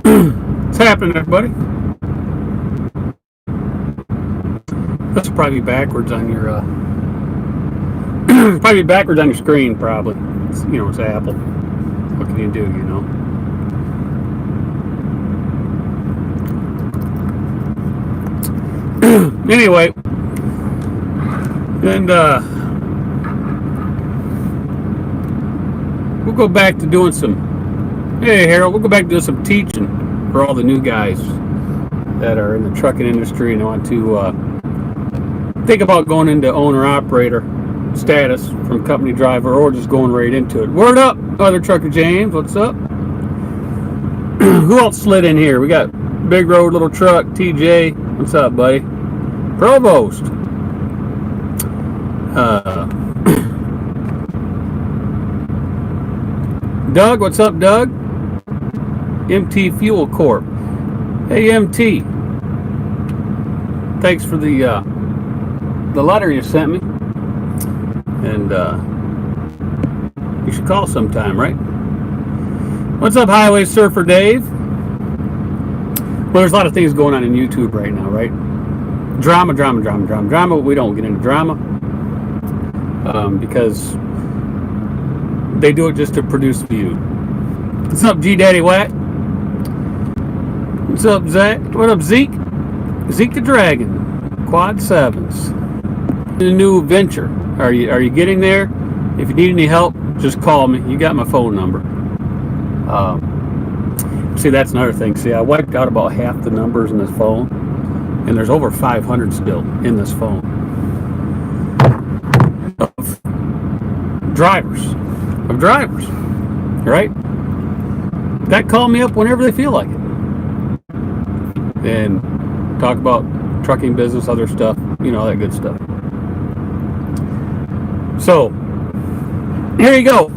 What's happening, everybody? That's probably backwards on your probably backwards on your screen. Probably, it's Apple. What can you do? Anyway, and we'll go back to doing some. Hey, Harold, we'll go back to doing some teaching for all the new guys that are in the trucking industry and want to think about going into owner-operator status from company driver or just going right into it. Word up, other trucker James, what's up? Who else slid in here? We got Big Road Little Truck, TJ, what's up, buddy? Provost. Doug, what's up, Doug? MT Fuel Corp. Hey, MT. Thanks for the letter you sent me. And you should call sometime, right? What's up, Highway Surfer Dave? Well, there's a lot of things going on in YouTube right now, right? Drama. We don't get into drama because they do it just to produce views. What's up, G Daddy Watt? What's up, Zach? What up, Zeke? Zeke the Dragon. Quad Sevens. The new venture. Are you getting there? If you need any help, just call me. You got my phone number. See, that's another thing. See, I wiped out about half the numbers in this phone, and there's over 500 still in this phone of drivers, right? That call me up whenever they feel like it, and talk about trucking business, other stuff, all that good stuff. So here you go.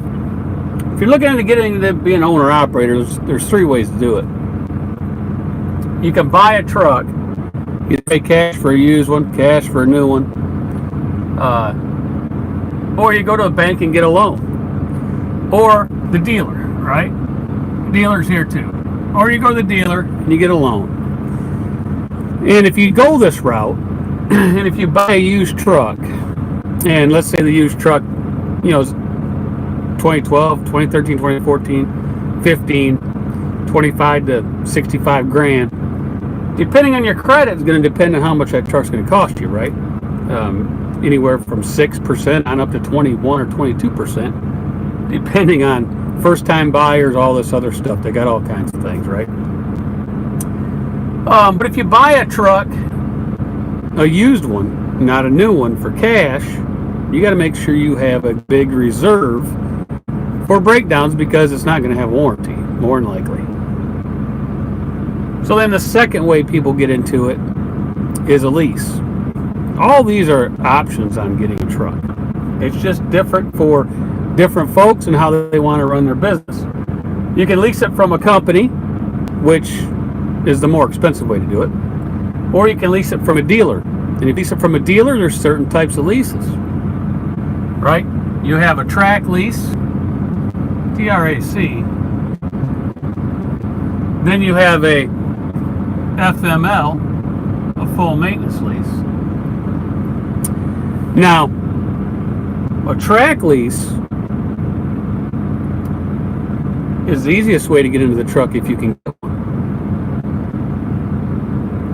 If you're looking into getting into being an owner operator, there's three ways to do it. You can buy a truck, you pay cash for a used one, cash for a new one, or you go to a bank and get a loan, or the dealer, right? The dealer's here too. Or you go to the dealer and you get a loan. And if you go this route, and if you buy a used truck, and let's say the used truck, is 2012, 2013, 2014, 15, 25 to 65 grand. Depending on your credit, it's going to depend on how much that truck's going to cost you, right? Anywhere from 6% on up to 21 or 22%, depending on first-time buyers, all this other stuff. They got all kinds of things, right? But if you buy a truck, a used one, not a new one, for cash, you got to make sure you have a big reserve for breakdowns because it's not going to have warranty, more than likely. So then the second way people get into it is a lease. All these are options on getting a truck. It's just different for different folks and how they want to run their business. You can lease it from a company, which is the more expensive way to do it, or you can lease it from a dealer. And if you lease it from a dealer, there's certain types of leases, right? You have a track lease, TRAC. Then you have a FML, a full maintenance lease. Now, a track lease is the easiest way to get into the truck if you can get one.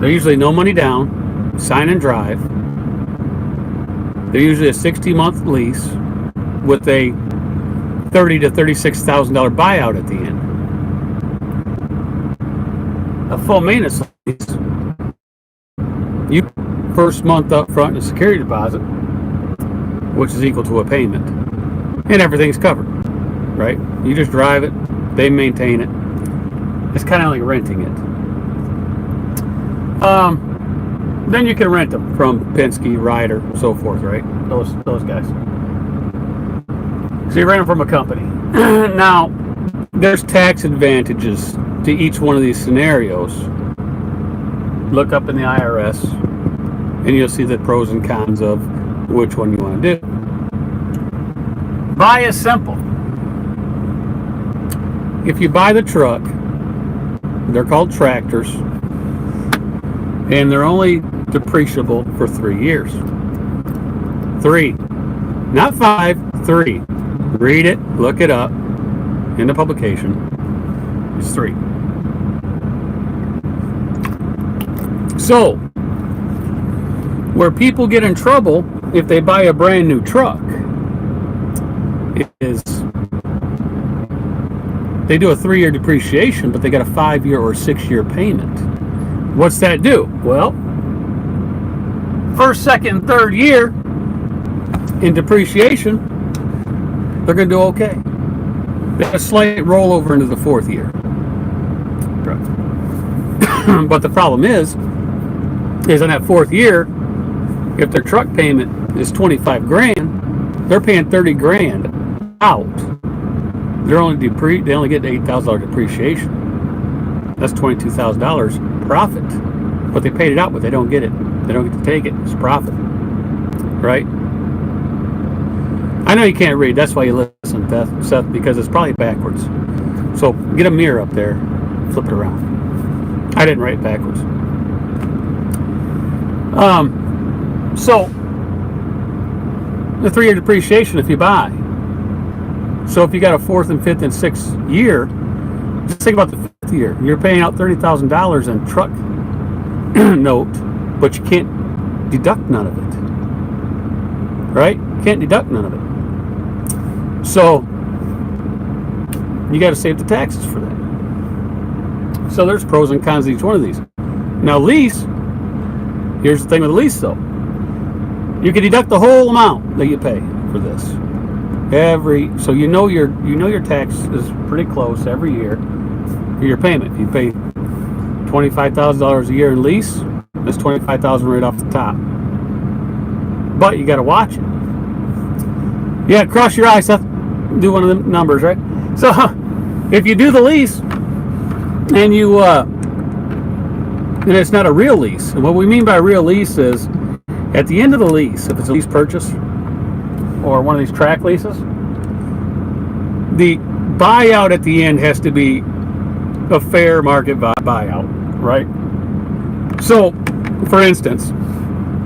They're usually no money down, sign and drive. They're usually a 60-month lease with a $30,000 to $36,000 buyout at the end. A full maintenance lease, you first month up front in a security deposit, which is equal to a payment, and everything's covered, right? You just drive it, they maintain it. It's kind of like renting it. Then you can rent them from Penske, Ryder, so forth, right? Those guys. So you rent them from a company. Now, there's tax advantages to each one of these scenarios. Look up in the IRS, and you'll see the pros and cons of which one you want to do. Buy is simple. If you buy the truck, They're called tractors, and they're only depreciable for 3 years. 3, not 5, 3. Read it, look it up in the publication. It's 3. So, where people get in trouble if they buy a brand new truck is they do a 3-year depreciation, but they got a 5-year or 6-year payment. What's that do? Well, first, second, and third year in depreciation, they're going to do okay. They have a slight rollover into the 4th year. But the problem is in that 4th year, if their truck payment is 25 grand, they're paying 30 grand out. They only get $8,000 depreciation. That's $22,000 profit. But they paid it out, but they don't get it. They don't get to take it. It's profit, right? I know you can't read. That's why you listen, Seth, because it's probably backwards. So get a mirror up there, flip it around. I didn't write backwards. So the 3-year depreciation if you buy. So if you got a 4th and 5th and 6th year, just think about the 5th year. You're paying out $30,000 in truck note, but you can't deduct none of it. Right? You can't deduct none of it. So you got to save the taxes for that. So there's pros and cons to each one of these. Now lease, here's the thing with a lease though. You can deduct the whole amount that you pay for this. So you know your tax is pretty close every year for your payment. If you pay $25,000 a year in lease, that's $25,000 right off the top. But you got to watch it. Yeah, cross your eyes, Seth. Do one of them numbers, right? So if you do the lease and you and it's not a real lease, and what we mean by a real lease is at the end of the lease, if it's a lease purchase or one of these track leases, the buyout at the end has to be a fair market buyout, right? So, for instance,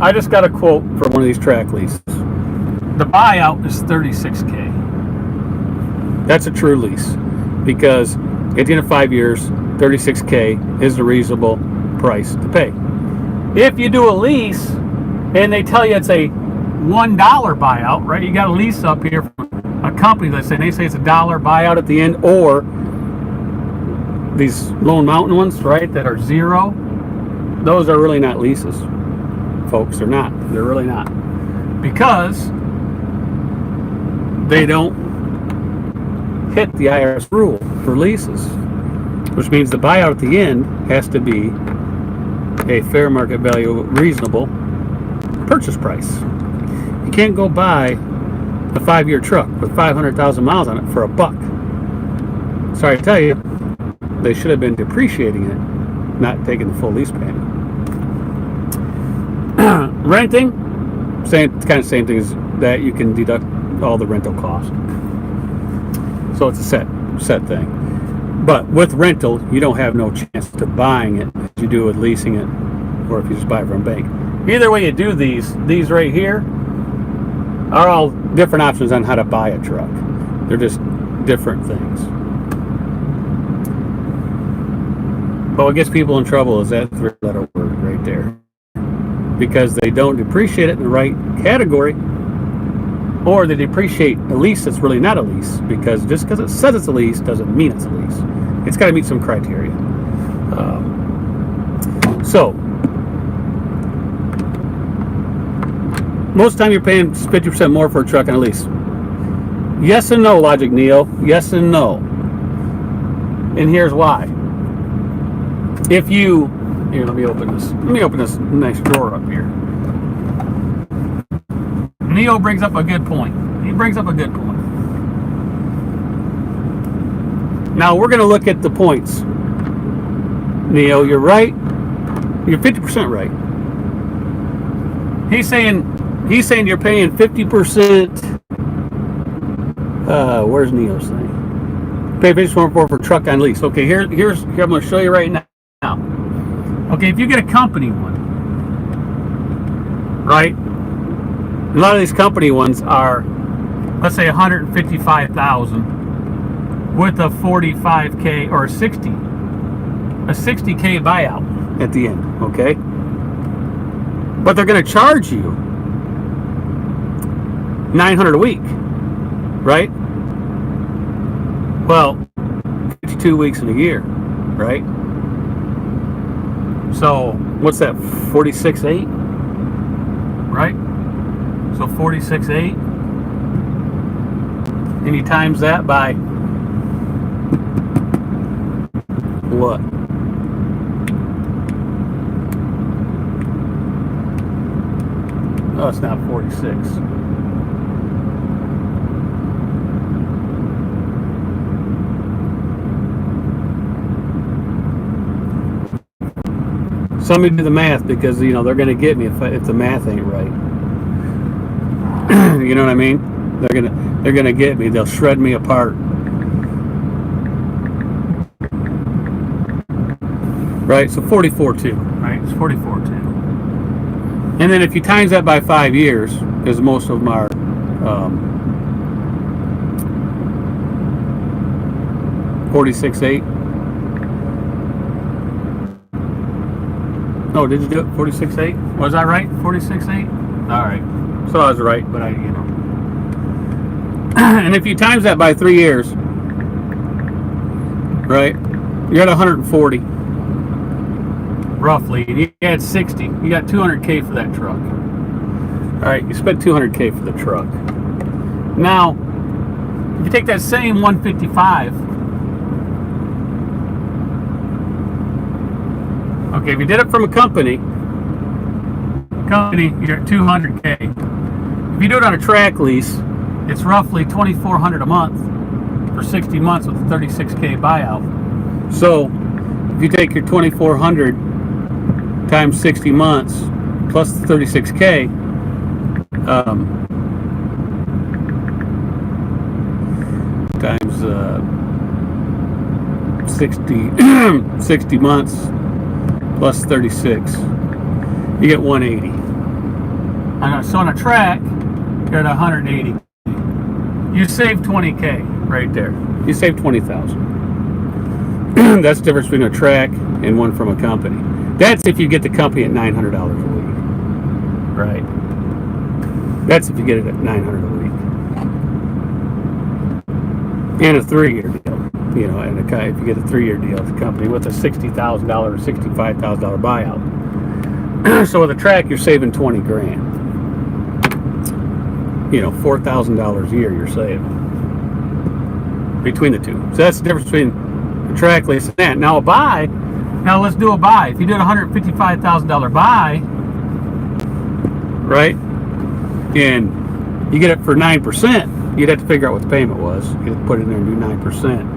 I just got a quote for one of these track leases. The buyout is $36K. That's a true lease because at the end of 5 years, $36K is a reasonable price to pay. If you do a lease and they tell you it's a $1 buyout, right? You got a lease up here from a company they say it's $1 buyout at the end, or these Lone Mountain ones, right, that are 0. Those are really not leases, folks. They're not. They're really not, because they don't hit the IRS rule for leases, which means the buyout at the end has to be a fair market value, reasonable purchase price. You can't go buy a 5-year truck with 500,000 miles on it for $1. Sorry to tell you, they should have been depreciating it, not taking the full lease payment. Renting, kind of same thing as that. You can deduct all the rental costs. So it's a set thing. But with rental, you don't have no chance to buying it as you do with leasing it, or if you just buy it from a bank. Either way you do these right here are all different options on how to buy a truck. They're just different things. But what gets people in trouble is that 3-letter word right there, because they don't depreciate it in the right category, or they depreciate a lease that's really not a lease, because just because it says it's a lease doesn't mean it's a lease. It's got to meet some criteria. So most of the time you're paying 50% more for a truck on a lease. Yes and no, Logic Neo. Yes and no. And here's why. If you here, let me open this nice drawer up here. Neo brings up a good point. He brings up a good point. Now we're going to look at the points. Neo, you're right. You're 50% right. He's saying you're paying 50%. Where's Neo's thing? Pay $54 for truck on lease. Okay, here I'm going to show you right now. Okay, if you get a company one, right? A lot of these company ones are, let's say, $155,000 with a $45K or a $60K buyout at the end. Okay, but they're going to charge you $900 a week, right? Well, 52 weeks in a year, right? So what's that? 46.8, right? So 46.8, and you times that by what? Oh, it's not 46. Somebody do the math, because they're going to get me if the math ain't right. You know what I mean? They're gonna get me. They'll shred me apart. Right? So 44.2. Right? It's 44.2. And then if you times that by 5 years, because most of them are 46.8. Oh, did you do it? 46.8? Was I right? 46.8? All right. So I was right, but and if you times that by 3 years, right, you're at 140, roughly, and you had 60. You got 200K for that truck. All right, you spent 200K for the truck. Now, if you take that same 155, okay, if you did it from a company, you're at 200K. If you do it on a track lease, it's roughly $2,400 a month for 60 months with a 36K buyout. So if you take your $2,400 times 60 months plus the 36K, times 60 months plus 36, you get 180. So on a track, you're at 180. You save 20K right there. You save 20,000. That's the difference between a track and one from a company. That's if you get the company at $900 a week, right? That's if you get it at $900 a week, and a 3-year deal. And if you get a 3-year deal at the company with a $60,000 or $65,000 buyout. So with a track, you're saving 20 grand. $4,000 a year you're saving between the two. So that's the difference between a track lease and that. Now let's do a buy. If you did a $155,000 buy, right, and you get it for 9%, you'd have to figure out what the payment was. You'd have to put it in there and do 9%.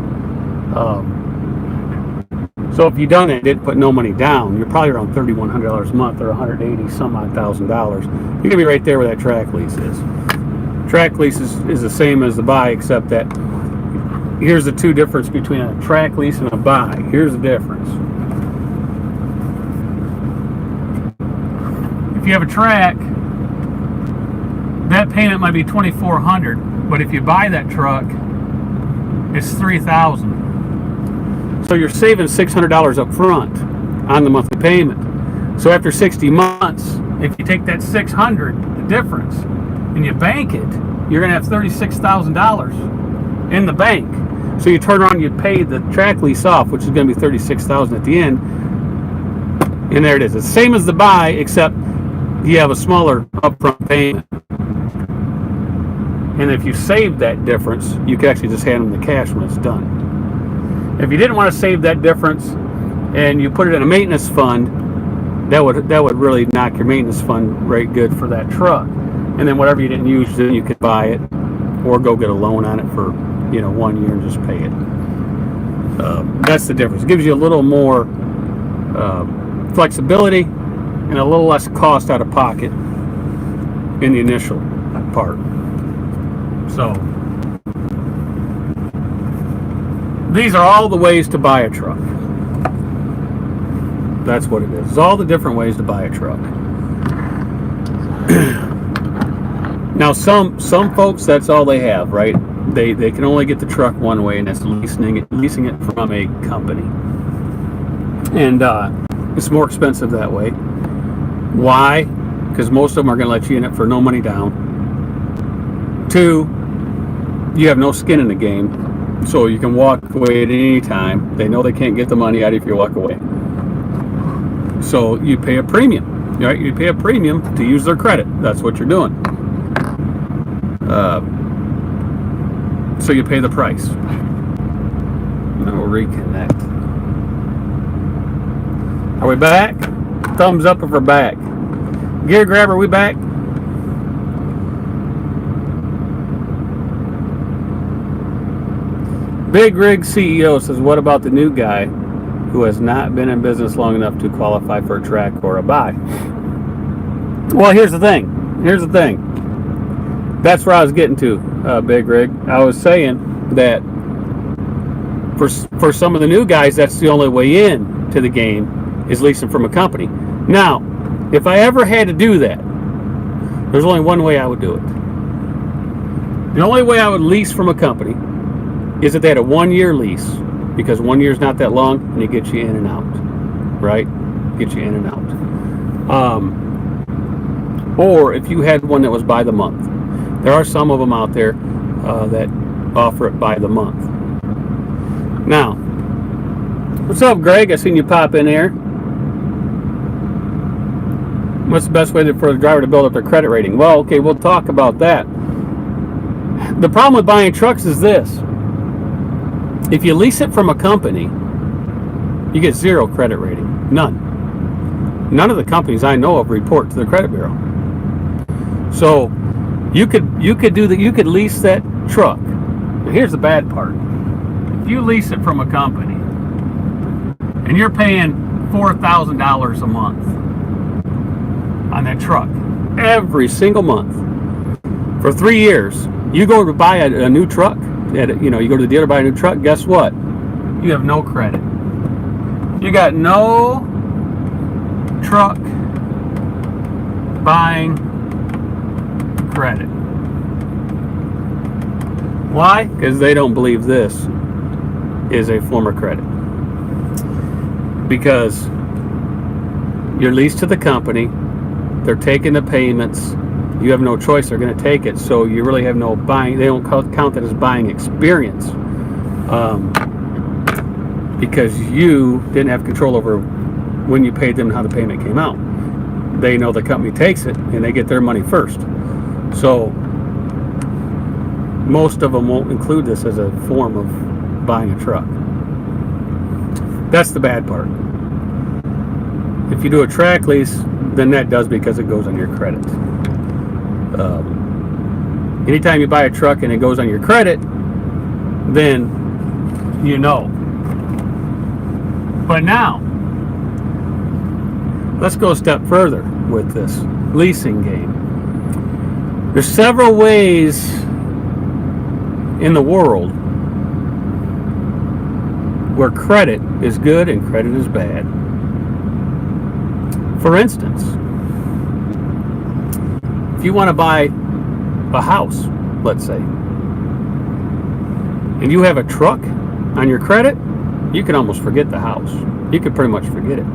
So if you done it, didn't put no money down, you're probably around $3,100 a month or $180,000. You're gonna be right there where that track lease is. Track lease is the same as the buy, except that here's the two difference between a track lease and a buy. Here's the difference. If you have a track, that payment might be $2,400, but if you buy that truck, it's $3,000. So you're saving $600 up front on the monthly payment. So after 60 months, if you take that $600, the difference, and you bank it, you're going to have $36,000 in the bank. So you turn around and you pay the track lease off, which is going to be $36,000 at the end. And there it is. It's the same as the buy, except you have a smaller upfront payment. And if you save that difference, you can actually just hand them the cash when it's done. If you didn't want to save that difference and you put it in a maintenance fund, that would really knock your maintenance fund rate good for that truck. And then whatever you didn't use, then you could buy it or go get a loan on it for 1 year and just pay it. That's the difference. It gives you a little more flexibility and a little less cost out of pocket in the initial part. So These are all the ways to buy a truck. That's what it is. It's all the different ways to buy a truck. Now, some folks, that's all they have, right? They can only get the truck one way, and that's leasing it from a company. And it's more expensive that way. Why? Because most of them are going to let you in it for no money down. 2, you have no skin in the game, so you can walk away at any time. They know they can't get the money out if you walk away. So you pay a premium, right? You pay a premium to use their credit. That's what you're doing. So you pay the price. Now we'll reconnect. Are we back? Thumbs up if we're back. Gear grabber, we back? Big Rig CEO says, what about the new guy who has not been in business long enough to qualify for a track or a buy? Well, here's the thing. That's where I was getting to, Big Rig. I was saying that for some of the new guys, that's the only way in to the game is leasing from a company. Now, if I ever had to do that, there's only one way I would do it. The only way I would lease from a company is that they had a 1-year lease, because 1 year is not that long, and it gets you in and out, right? Get you in and out. Or if you had one that was by the month. There are some of them out there that offer it by the month. Now, what's up, Greg? I seen you pop in here. What's the best way for the driver to build up their credit rating? Well, okay, we'll talk about that. The problem with buying trucks is this. If you lease it from a company, you get 0 credit rating. None. None of the companies I know of report to the credit bureau. So you could lease that truck. But here's the bad part. If you lease it from a company and you're paying $4,000 a month on that truck every single month for 3 years, you go to buy a new truck, you go to the dealer to buy a new truck, guess what? You have no credit. You got no truck buying credit. Why? Because they don't believe this is a form of credit. Because you're leased to the company, they're taking the payments, you have no choice, they're going to take it, so you really have no buying, they don't count that as buying experience, because you didn't have control over when you paid them and how the payment came out. They know the company takes it and they get their money first. So most of them won't include this as a form of buying a truck. That's the bad part. If you do a track lease, then that does, because it goes on your credit. Anytime you buy a truck and it goes on your credit, then you know. But now, let's go a step further with this leasing game. There's several ways in the world where credit is good and credit is bad. For instance, if you want to buy a house, let's say, and you have a truck on your credit, you can almost forget the house. You can pretty much forget it.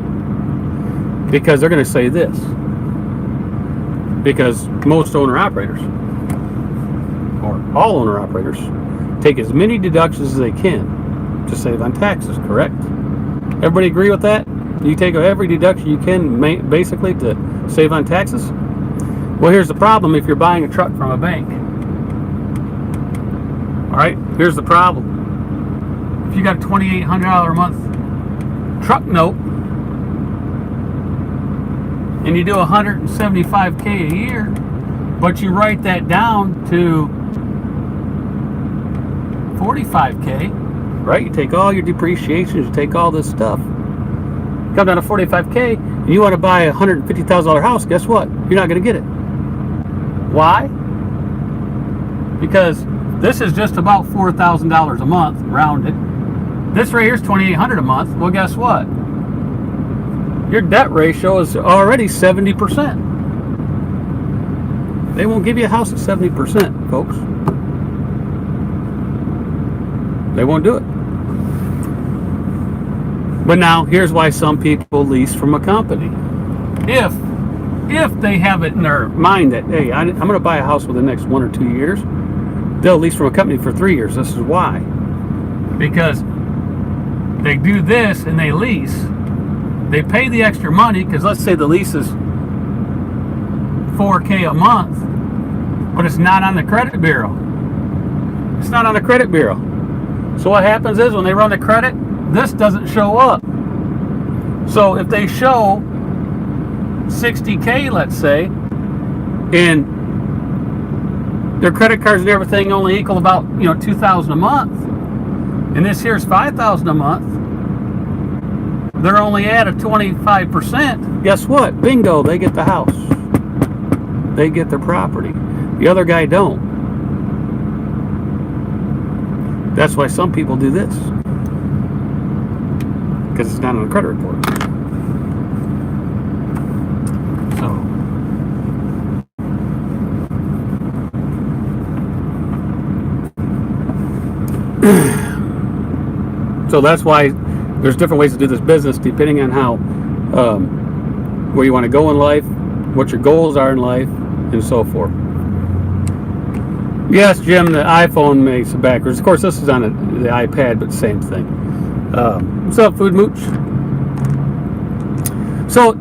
Because they're going to say this. Because most owner-operators, or all owner-operators, take as many deductions as they can to save on taxes, correct? Everybody agree with that? You take every deduction you can, basically, to save on taxes? Well, here's the problem if you're buying a truck from a bank. All right, here's the problem. If you got a $2,800 a month truck note, and you do $175K a year, but you write that down to $45K, right? You take all your depreciations, you take all this stuff, come down to $45K, and you want to buy a $150,000 house, guess what? You're not going to get it. Why? Because this is just about $4,000 a month, rounded, This right here is $2,800 a month. Well, guess what? Your debt ratio is already 70%. They won't give you a house at 70%, folks. They won't do it. But now, here's why some people lease from a company. If they have it in their mind that, hey, I'm going to buy a house within the next 1 or 2 years, they'll lease from a company for 3 years. This is why. Because they do this and they lease. They pay the extra money, because let's say the lease is $4,000 a month, but it's not on the credit bureau. It's not on the credit bureau. So what happens is when they run the credit, this doesn't show up. So if they show $60,000, let's say, and their credit cards and everything only equal about $2,000 a month, and this here's $5,000 a month, they're only at a 25%. Guess what? Bingo, they get the house. They get their property. The other guy don't. That's why some people do this. Because it's not on the credit report. So that's why there's different ways to do this business depending on how, where you want to go in life, what your goals are in life, and so forth. Yes, Jim, the iPhone makes it backwards. Of course, this is on the iPad, but same thing. What's up, Food Mooch? So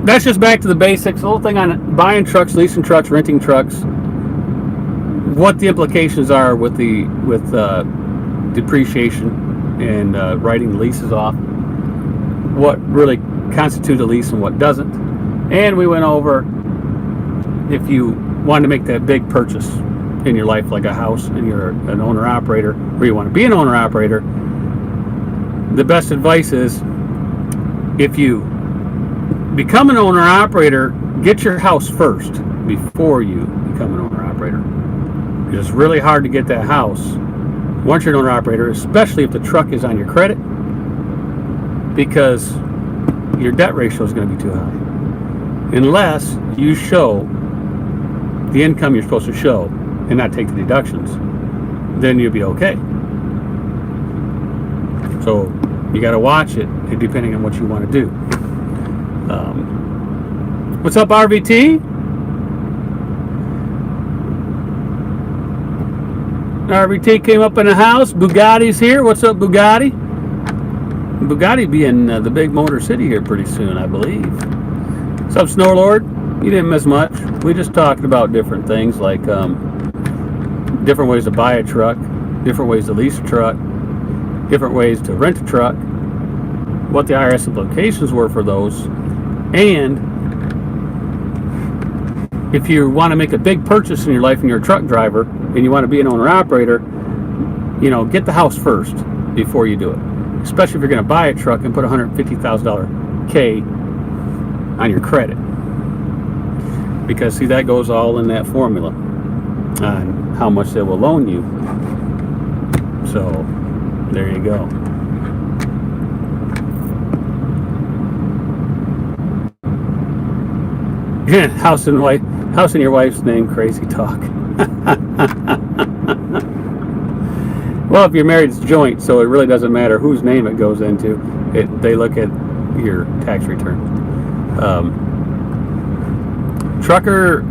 that's just back to the basics. The little thing on buying trucks, leasing trucks, renting trucks. What the implications are with depreciation and writing the leases off. What really constitutes a lease and what doesn't. And we went over if you want to make that big purchase in your life, like a house, and you're an owner-operator, or you want to be an owner-operator, the best advice is if you become an owner-operator, get your house first before you become an owner-operator. Because it's really hard to get that house once you're an owner-operator, especially if the truck is on your credit, because your debt ratio is going to be too high. Unless you show the income you're supposed to show and not take the deductions, then you'll be okay. So you got to watch it depending on what you want to do. What's up, RVT? RVT came up in the house. Bugatti's here. What's up, Bugatti? Bugatti be in the big motor city here pretty soon, I believe. What's up, Snorlord? You didn't miss much. We just talked about different things like different ways to buy a truck, different ways to lease a truck, different ways to rent a truck, what the IRS implications were for those, and if you want to make a big purchase in your life and you're a truck driver and you want to be an owner-operator, get the house first before you do it. Especially if you're going to buy a truck and put $150,000 K on your credit. Because, see, that goes all in that formula on how much they will loan you. So, there you go. House in your wife's name, crazy talk. Well, if you're married, it's joint, so it really doesn't matter whose name it goes into. They look at your tax return. Trucker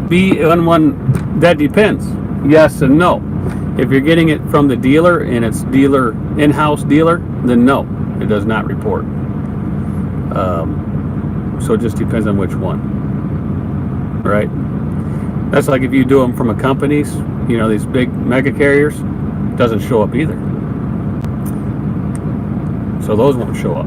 B11, that depends. Yes and no. If you're getting it from the dealer and it's in-house dealer, then no, it does not report. So it just depends on which one. Right? That's like if you do them from a companies, these big mega carriers, it doesn't show up either. So those won't show up.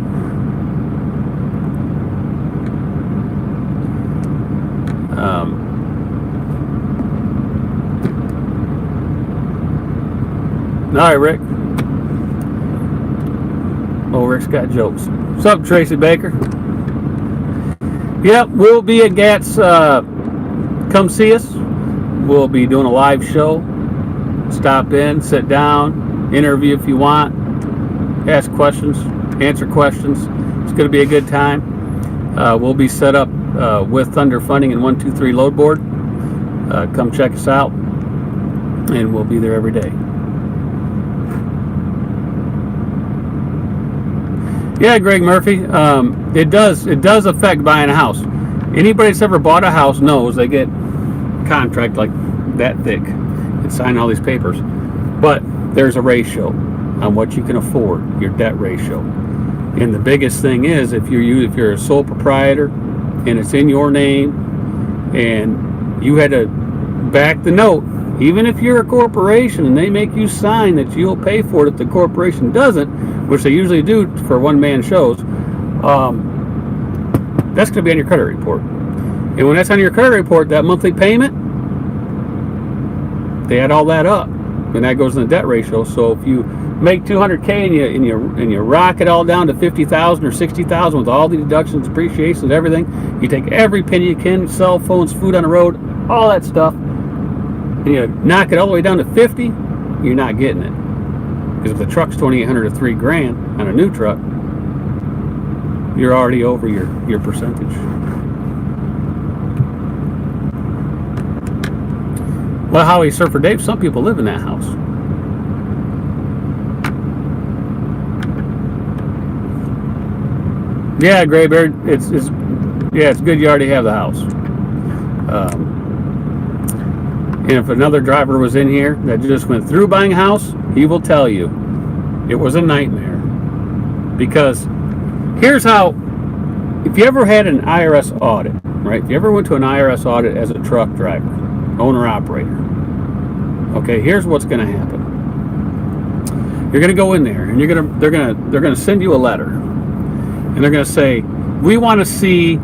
All right, Rick. Oh, Rick's got jokes. What's up, Tracy Baker? Yep, we'll be at GATS. Come see us. We'll be doing a live show. Stop in, sit down, interview if you want. ask questions, answer questions. It's going to be a good time. We'll be set up with Thunder Funding and 123 Load Board. Come check us out, and we'll be there every day. Yeah, Greg Murphy. It does affect buying a house. Anybody that's ever bought a house knows they get contract like that thick and sign all these papers, but there's a ratio on what you can afford, your debt ratio. And the biggest thing is if you're a sole proprietor and it's in your name and you had to back the note, even if you're a corporation and they make you sign that you'll pay for it if the corporation doesn't, which they usually do for one-man shows, that's going to be on your credit report. And when that's on your credit report, that monthly payment, they add all that up, and that goes in the debt ratio. So if you make $200K and you rock it all down to $50,000 or $60,000 with all the deductions, depreciations, everything, you take every penny you can, cell phones, food on the road, all that stuff, and you knock it all the way down to 50, you're not getting it. Because if the truck's $2,800 to $3,000 on a new truck, you're already over your percentage. Well, Howie Surfer Dave, some people live in that house. Yeah, Graybeard, it's good you already have the house. And if another driver was in here that just went through buying a house, he will tell you it was a nightmare. Because here's how, if you ever had an IRS audit, right? If you ever went to an IRS audit as a truck driver, owner-operator, okay, here's what's going to happen. You're going to go in there, and they're going to send you a letter, and they're going to say, we want to see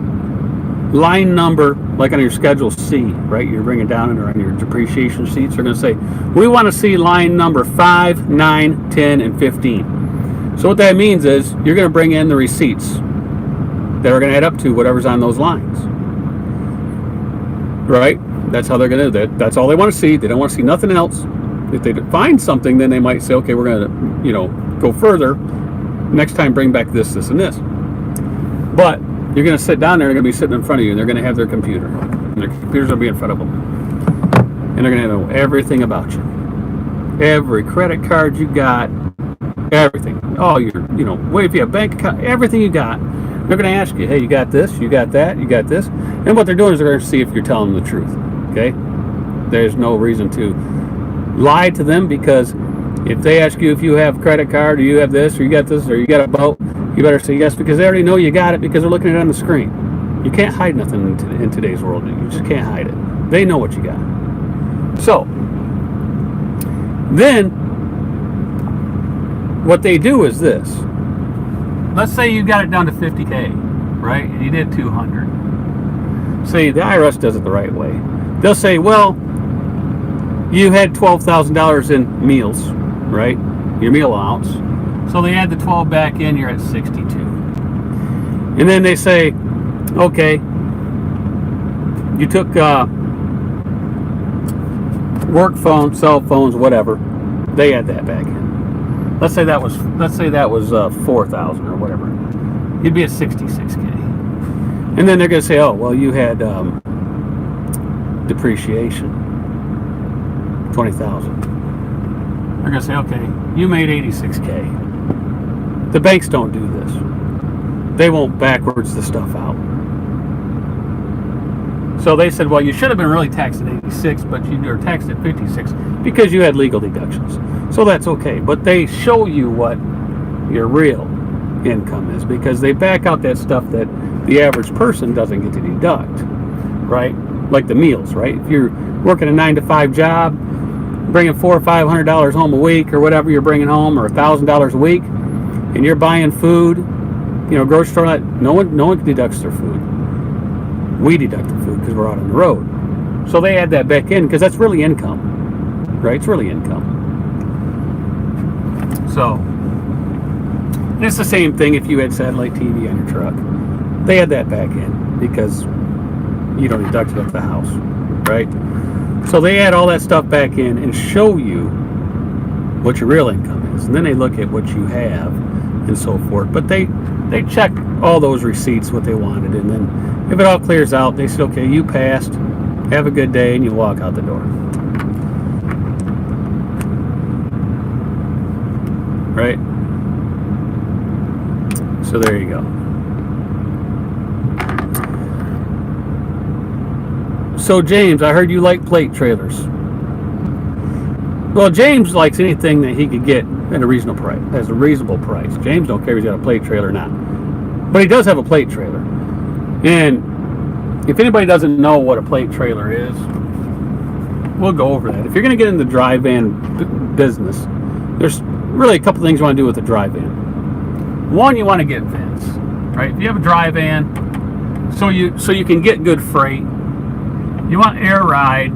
line number, like on your Schedule C, right? You're bringing down or on your depreciation sheets. They're going to say, we want to see line number 5, 9, 10, and 15. So what that means is you're going to bring in the receipts that are going to add up to whatever's on those lines, right? That's how they're going to do that. That's all they want to see. They don't want to see nothing else. If they find something, then they might say, okay, we're going to, go further. Next time, bring back this, this, and this. But you're going to sit down there, they're going to be sitting in front of you, and they're going to have their computer. And their computers will be in front of them. And they're going to know everything about you. Every credit card you got, everything. All your, if you have bank account, everything you got. They're going to ask you, hey, you got this, you got that, you got this. And what they're doing is they're going to see if you're telling them the truth. Okay? There's no reason to lie to them, because if they ask you if you have credit card, or you have this, or you got this, or you got a boat, you better say yes, because they already know you got it, because they're looking at it on the screen. You can't hide nothing in today's world. You just can't hide it. They know what you got. So, then, what they do is this. Let's say you got it down to 50K, right? And you did 200. Say the IRS does it the right way. They'll say, well, you had $12,000 in meals, right? Your meal allowance. So they add the 12 back in, you're at 62. And then they say, okay, you took work phones, cell phones, whatever. They add that back in. Let's say that was 4,000 or whatever. You'd be at 66K. And then they're going to say, oh, well, you had depreciation, 20,000. They're going to say, okay, you made 86K. The banks don't do this. They won't backwards the stuff out. So they said, well, you should have been really taxed at 86, but you were taxed at 56 because you had legal deductions. So that's okay. But they show you what your real income is, because they back out that stuff that the average person doesn't get to deduct, right? Like the meals, right? If you're working a 9-to-5 job, bringing $400 or $500 home a week, or whatever you're bringing home, or $1,000 a week, and you're buying food, grocery store, no one deducts their food. We deduct the food because we're out on the road. So they add that back in because that's really income, right? It's really income. So it's the same thing if you had satellite TV on your truck. They add that back in because you don't deduct it at the house, right? So they add all that stuff back in and show you what your real income is. And then they look at what you have and so forth. But they check all those receipts, what they wanted, and then if it all clears out, they say, okay, you passed, have a good day, and you walk out the door. Right? So there you go. So James, I heard you like plate trailers. Well, James likes anything that he could get at a reasonable price. As a reasonable price. James don't care if he's got a plate trailer or not, but he does have a plate trailer. And if anybody doesn't know what a plate trailer is, we'll go over that. If you're going to get into the dry van business, there's really a couple things you want to do with a dry van. One, you want to get vents, right? If you have a dry van, so you can get good freight. You want air ride,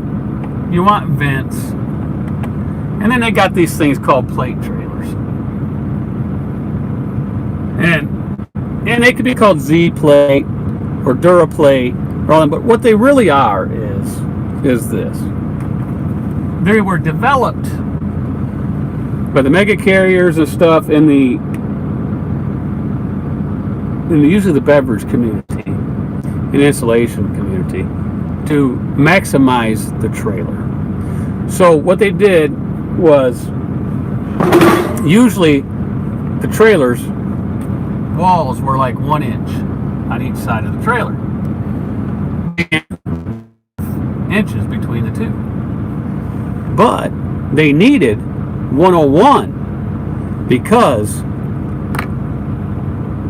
you want vents, and then they got these things called plate trailers. And they could be called Z-plate or Duraplate or all that, but what they really are is this. They were developed by the mega carriers and stuff in the usually the beverage community and insulation community to maximize the trailer. So what they did was, usually the trailers walls were like 1 inch on each side of the trailer, inches between the two, but they needed 101 because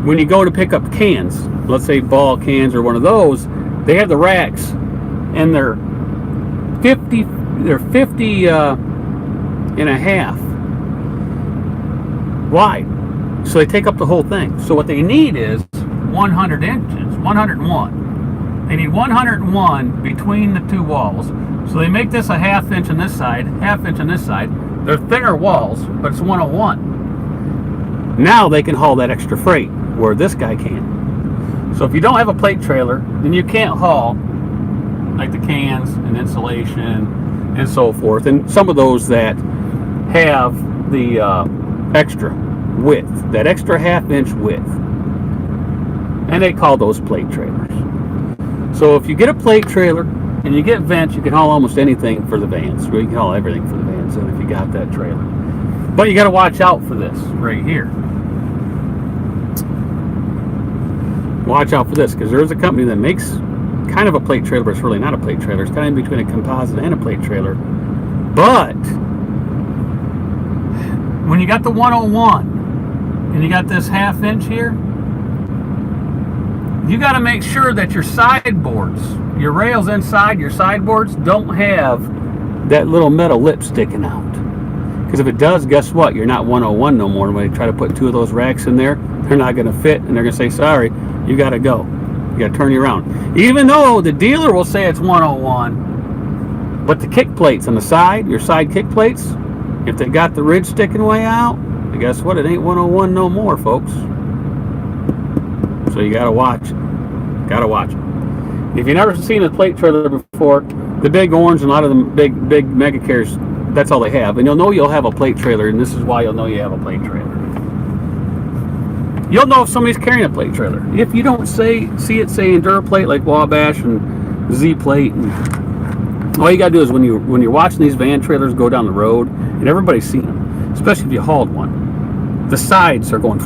when you go to pick up cans, let's say ball cans or one of those, they have the racks and they're 50 and a half wide, so they take up the whole thing. So what they need is 100 inches, 101. They need 101 between the two walls. So they make this a half inch on this side, half inch on this side. They're thinner walls, but it's 101. Now they can haul that extra freight where this guy can't. So if you don't have a plate trailer, then you can't haul like the cans and insulation and so forth, and some of those that have the extra width, that extra half inch width, and they call those plate trailers. So if you get a plate trailer and you get vents, you can haul almost anything for the vans. You can haul everything for the vans, and if you got that trailer. But you got to watch out for this right here. Watch out for this, because there's a company that makes kind of a plate trailer, but it's really not a plate trailer. It's kind of in between a composite and a plate trailer. But when you got the 101 and you got this half inch here, you got to make sure that your sideboards, your rails inside your sideboards, don't have that little metal lip sticking out. Because if it does, guess what? You're not 101 no more. When they try to put two of those racks in there, they're not going to fit, and they're going to say, sorry, you got to go. You got to turn you around. Even though the dealer will say it's 101, but the kick plates on the side, your side kick plates, if they got the ridge sticking way out, guess what? It ain't 101 no more, folks. So you got to watch it. Got to watch it. If you've never seen a plate trailer before, the big orange and a lot of the big mega carriers, that's all they have. And you'll know you'll have a plate trailer, and this is why you'll know you have a plate trailer. You'll know if somebody's carrying a plate trailer. If you don't see it saying Duraplate like Wabash and Z-plate, and all you gotta do is when you're watching these van trailers go down the road, and everybody's seen them, especially if you hauled one, the sides are going,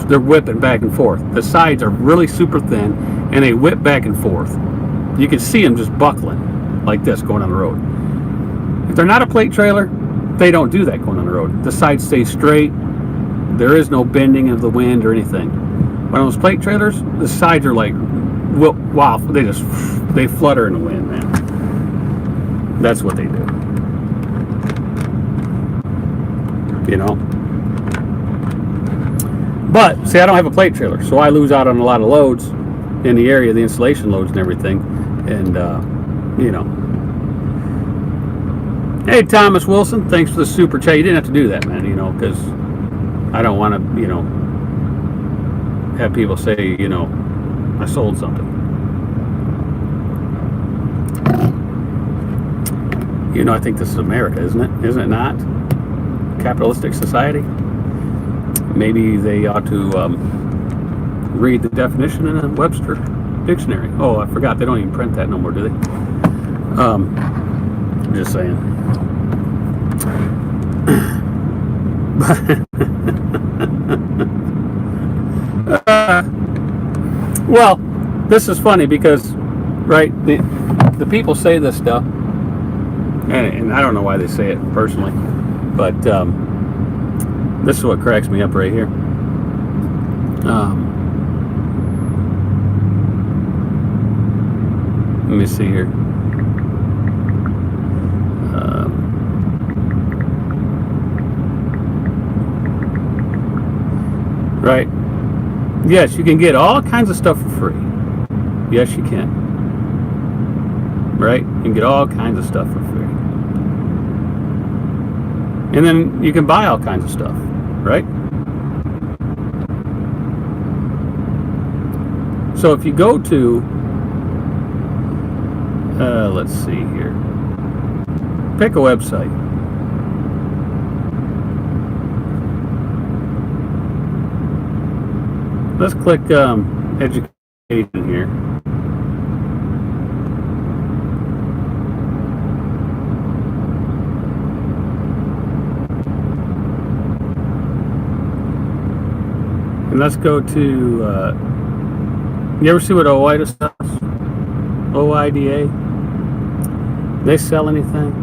they're whipping back and forth. The sides are really super thin, and they whip back and forth. You can see them just buckling like this going on the road. If they're not a plate trailer, they don't do that going on the road. The sides stay straight. There is no bending of the wind or anything. But on those plate trailers, the sides are like, wow, they flutter in the wind, man. That's what they do. You know? But, see, I don't have a plate trailer, so I lose out on a lot of loads in the area, the installation loads and everything. And, you know. Hey, Thomas Wilson, thanks for the super chat. You didn't have to do that, man, you know, because I don't want to, you know, have people say, you know, I sold something. You know, I think this is America, isn't it? Isn't it not? Capitalistic society. maybe they ought to read the definition in a Webster dictionary. Oh, I forgot, they don't even print that no more, do they? Just saying. Well, this is funny because, right, the people say this stuff, and I don't know why they say it personally, but this is what cracks me up right here. Let me see here. Right. Yes, you can get all kinds of stuff for free. Yes, you can. Right? You can get all kinds of stuff for free. And then you can buy all kinds of stuff. Right? So if you go to, let's see here. Pick a website. Let's click education here. And let's go to, you ever see what OIDA does? OIDA? They sell anything?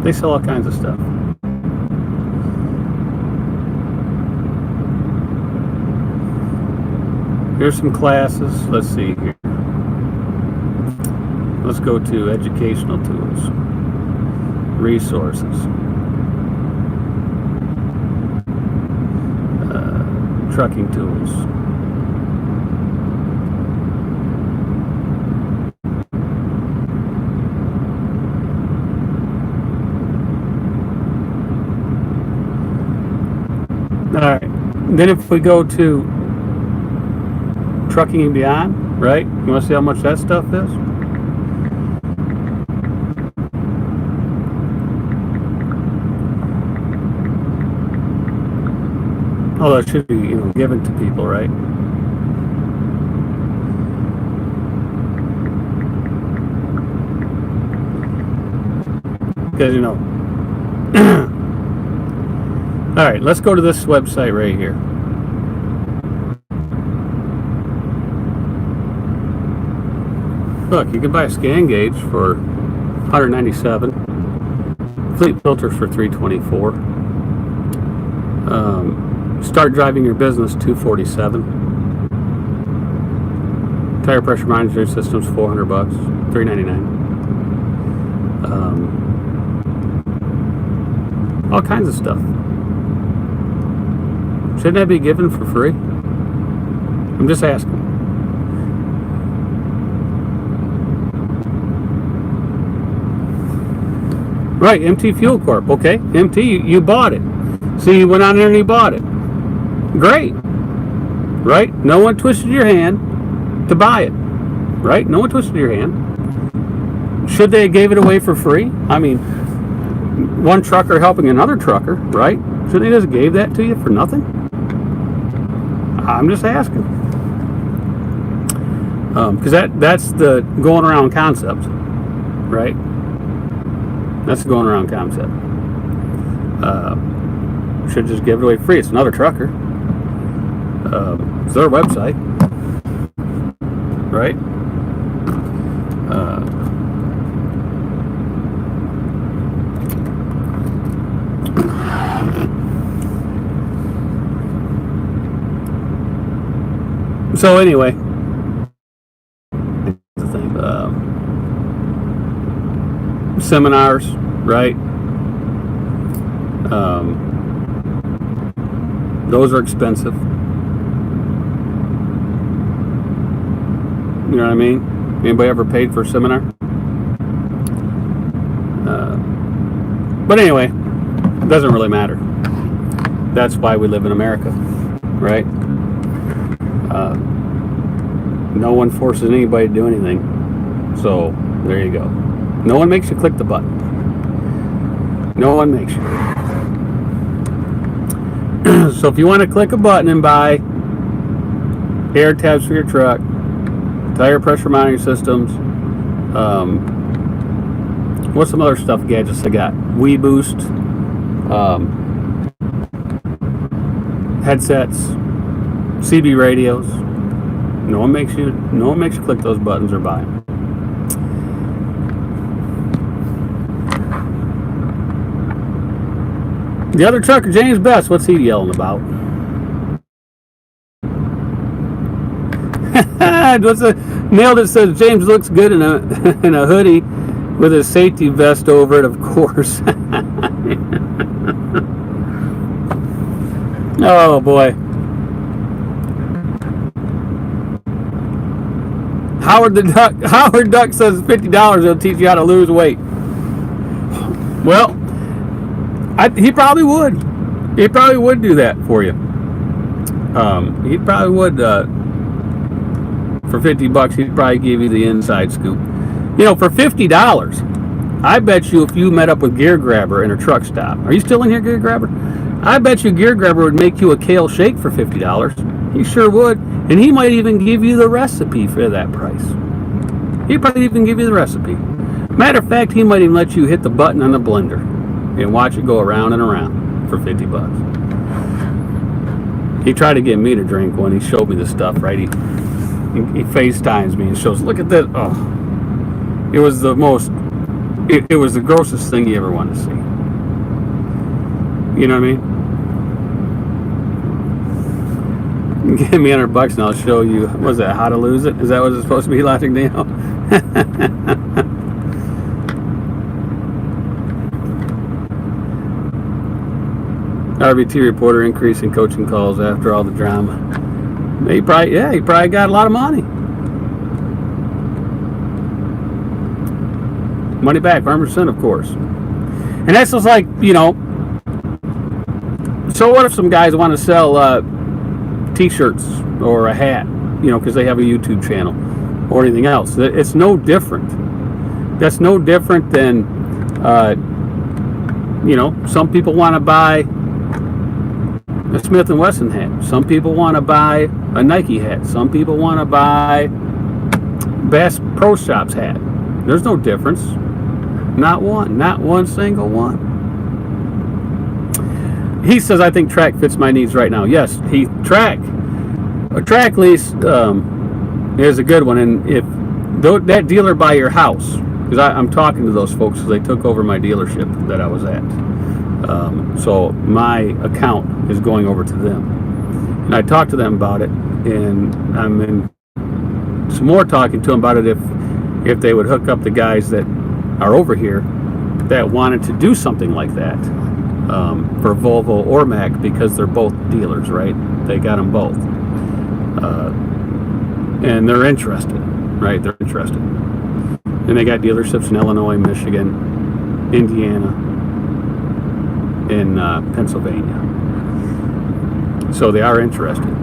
They sell all kinds of stuff. Here's some classes. Let's see here. Let's go to educational tools, resources, trucking tools. All right. Then if we go to Trucking and Beyond, right? You want to see how much that stuff is? Oh, that should be, given to people, right? Because, all right, let's go to this website right here. Look, you can buy a scan gauge for $197. Fleet filters for $324. Start driving your business $247. Tire pressure monitoring systems $400, $399. All kinds of stuff. Shouldn't that be given for free? I'm just asking. Right, MT Fuel Corp. Okay, MT, you bought it. So you went on there and you bought it. Great. Right? No one twisted your hand to buy it. Right? No one twisted your hand. Should they have gave it away for free? I mean, one trucker helping another trucker, right? Should they just gave that to you for nothing? I'm just asking. Because that's the going around concept, right? That's the going around concept. Should just give it away free. It's another trucker. It's their website, right? So anyway, the thing, seminars, right? Those are expensive. You know what I mean? Anybody ever paid for a seminar? But anyway, it doesn't really matter. That's why we live in America, right? No one forces anybody to do anything. So, there you go. No one makes you click the button. No one makes you. So if you want to click a button and buy air tabs for your truck, tire pressure monitoring systems, what's some other stuff, gadgets I got? Wii Boost, headsets, CB radios. No one makes you click those buttons or buy them. The other trucker, James Best, what's he yelling about? Nailed it says James looks good in a in a hoodie with a safety vest over it, of course. Oh boy. Howard Duck says $50 will teach you how to lose weight. Well, he probably would. He probably would do that for you. He probably would. For $50, he'd probably give you the inside scoop. You know, for $50, I bet you if you met up with Gear Grabber in a truck stop. Are you still in here, Gear Grabber? I bet you Gear Grabber would make you a kale shake for $50. He sure would. And he might even give you the recipe for that price. He'd probably even give you the recipe. Matter of fact, he might even let you hit the button on the blender and watch it go around and around for $50. He tried to get me to drink one. He showed me the stuff, right? He FaceTimes me and shows, look at that. Oh, it was the most, it was the grossest thing you ever want to see. You know what I mean? Give me $100 and I'll show you, what was that, how to lose it? Is that what it's supposed to be, Logic Dale? RBT reporter increasing coaching calls after all the drama. He probably got a lot of money. Money back, 100%, of course. And that's just like, you know, so what if some guys want to sell t-shirts or a hat, you know, because they have a YouTube channel or anything else? It's no different. That's no different than, you know, some people want to buy a Smith & Wesson hat. Some people want to buy a Nike hat. Some people want to buy Bass Pro Shops hat. There's no difference. Not one single one. He says, I think track fits my needs right now. Yes, a track lease is a good one. And if that dealer by your house, because I'm talking to those folks because they took over my dealership that I was at. So my account is going over to them. And I talked to them about it, and I'm in some more talking to them about it if they would hook up the guys that are over here that wanted to do something like that for Volvo or Mack, because they're both dealers, right? They got them both. And they're interested, right? They're interested. And they got dealerships in Illinois, Michigan, Indiana, in Pennsylvania. So they are interested.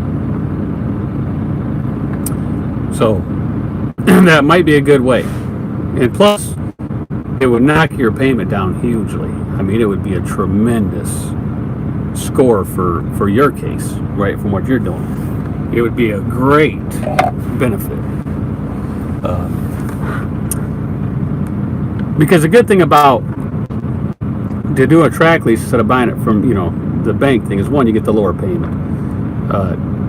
So that might be a good way. And plus, it would knock your payment down hugely. I mean, it would be a tremendous score for your case, right, from what you're doing. It would be a great benefit. Because the good thing about to do a track lease instead of buying it from, you know, the bank thing is, one, you get the lower payment.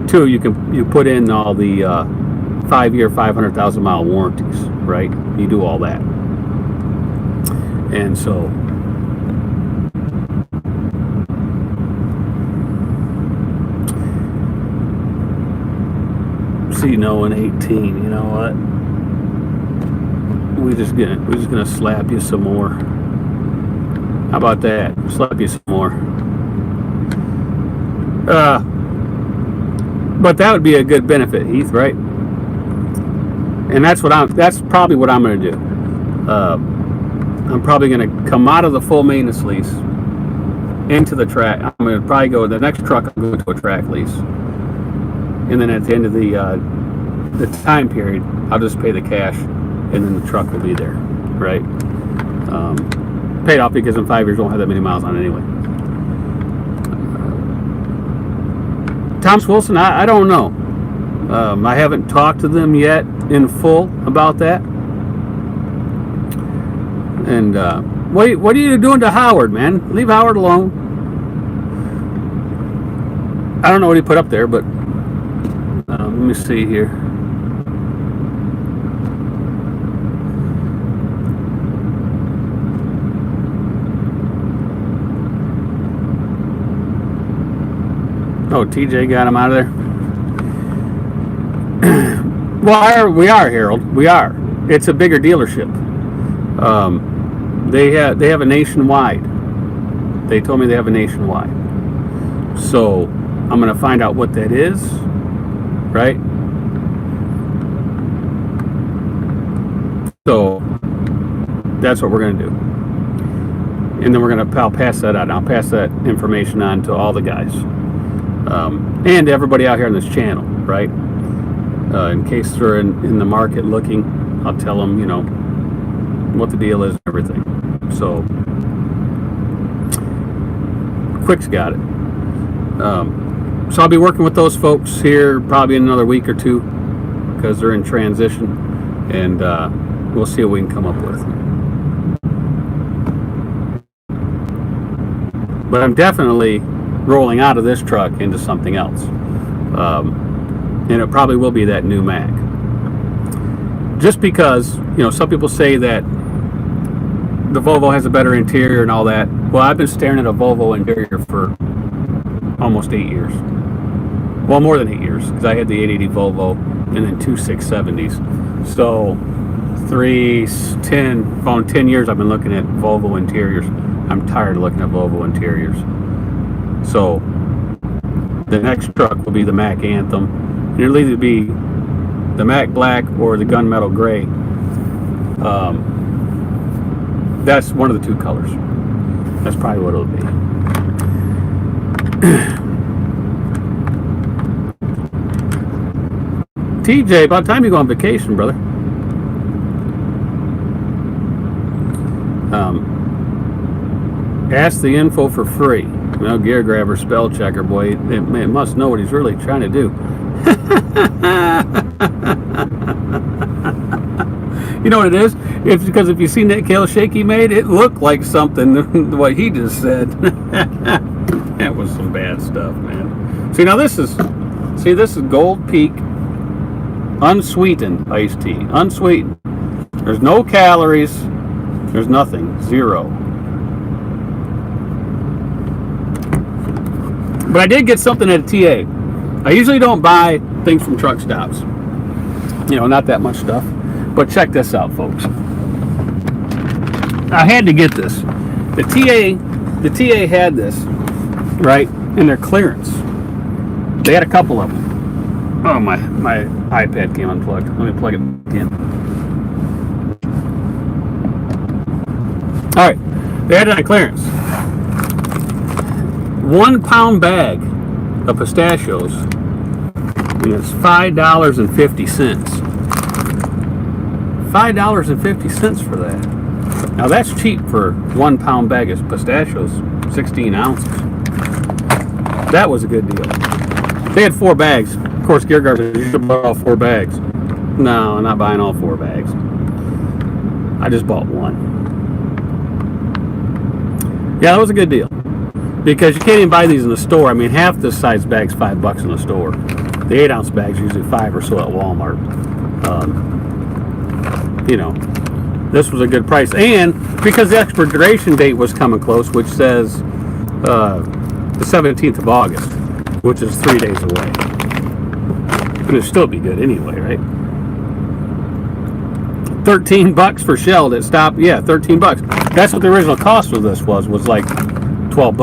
Two, you put in all the 5-year, 500,000 mile warranties, right? You do all that. And so see, no, in 18, you know what? We're just gonna slap you some more. How about that? Slap you some more. But that would be a good benefit, Heath, right? And that's probably what I'm gonna do. I'm probably gonna come out of the full maintenance lease into the track. I'm gonna probably go the next truck. I'm going to a track lease, and then at the end of the time period, I'll just pay the cash, and then the truck will be there, right? Paid off, because in 5 years I won't have that many miles on it anyway. Thomas Wilson, I don't know. I haven't talked to them yet in full about that. And what are you doing to Howard, man? Leave Howard alone. I don't know what he put up there, but let me see here. Oh, TJ got him out of there. Well, we are, Harold. We are. It's a bigger dealership. They have a nationwide. They told me they have a nationwide. So I'm gonna find out what that is, right? So that's what we're gonna do, and then I'll pass that out. I'll pass that information on to all the guys, and everybody out here on this channel, right? In case they're in the market looking, I'll tell them, you know, what the deal is and everything. So Quick's got it. So I'll be working with those folks here probably in another week or two because they're in transition, and we'll see what we can come up with. But I'm definitely rolling out of this truck into something else, and it probably will be that new Mac. Just because, you know, some people say that the Volvo has a better interior and all that. Well, I've been staring at a Volvo interior for almost 8 years. Well, more than 8 years, because I had the 880 Volvo and then two 670s. So 10 years I've been looking at Volvo interiors. I'm tired of looking at Volvo interiors. So the next truck will be the Mac Anthem. It'll either be the Mac Black or the Gunmetal Gray. That's one of the two colors. That's probably what it'll be. TJ, about time you go on vacation, brother. Ask the info for free. Well, Gear Grabber Spell Checker, boy, it must know what he's really trying to do. You know what it is? It's because if you seen that kale shake he made, it looked like something what he just said. That was some bad stuff, man. See, now this is Gold Peak unsweetened iced tea. Unsweetened. There's no calories. There's nothing. Zero. But I did get something at a TA. I usually don't buy things from truck stops. You know, not that much stuff. But check this out, folks. I had to get this. The TA had this, right, in their clearance. They had a couple of them. Oh, my iPad came unplugged. Let me plug it in. All right, they had it on clearance. 1 pound bag of pistachios, and it's $5.50. $5.50 for that. Now that's cheap for 1 pound bag of pistachios, 16 ounces. That was a good deal. They had 4 bags. Of course, Gear Guard, you should buy all 4 bags. No, I'm not buying all 4 bags. I just bought 1. Yeah, that was a good deal. Because you can't even buy these in the store. I mean, half this size bag's $5 in the store. The 8 ounce bag's usually $5 or so at Walmart. You know, this was a good price, and because the expiration date was coming close, which says the 17th of August, which is 3 days away, it'll still be good anyway, right? $13 for shelled at stop. Yeah, $13. That's what the original cost of this was like $12.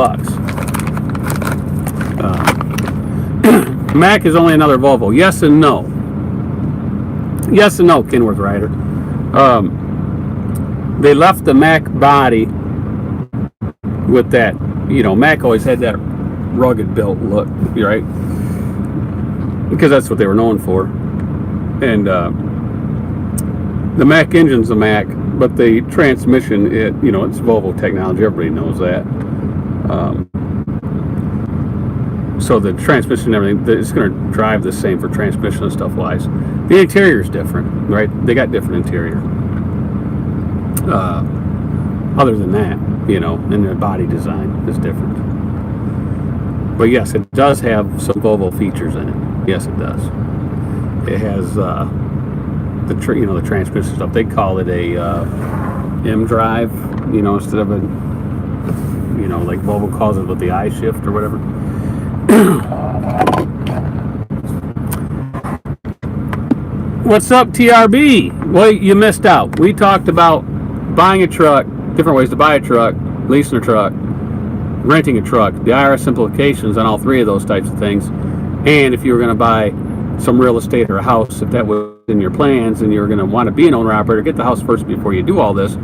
Mac is only another Volvo. Yes and no. Yes and no, Kenworth Rider. They left the Mac body with that, you know, Mac always had that rugged built look, right? Because that's what they were known for. And the Mac engine's the Mac, but the transmission, it's Volvo technology. Everybody knows that. So the transmission and everything, it's going to drive the same for transmission and stuff wise. The interior is different, right? They got different interior. Other than that, and the body design is different. But yes, it does have some Volvo features in it. Yes, it does. It has the transmission stuff. They call it a M drive, instead of a, like Volvo calls it with the I shift or whatever. What's up, TRB? Well, you missed out. We talked about buying a truck, different ways to buy a truck, leasing a truck, renting a truck, the IRS implications on all three of those types of things, and if you were going to buy some real estate or a house, if that was in your plans and you were going to want to be an owner-operator, get the house first before you do all this,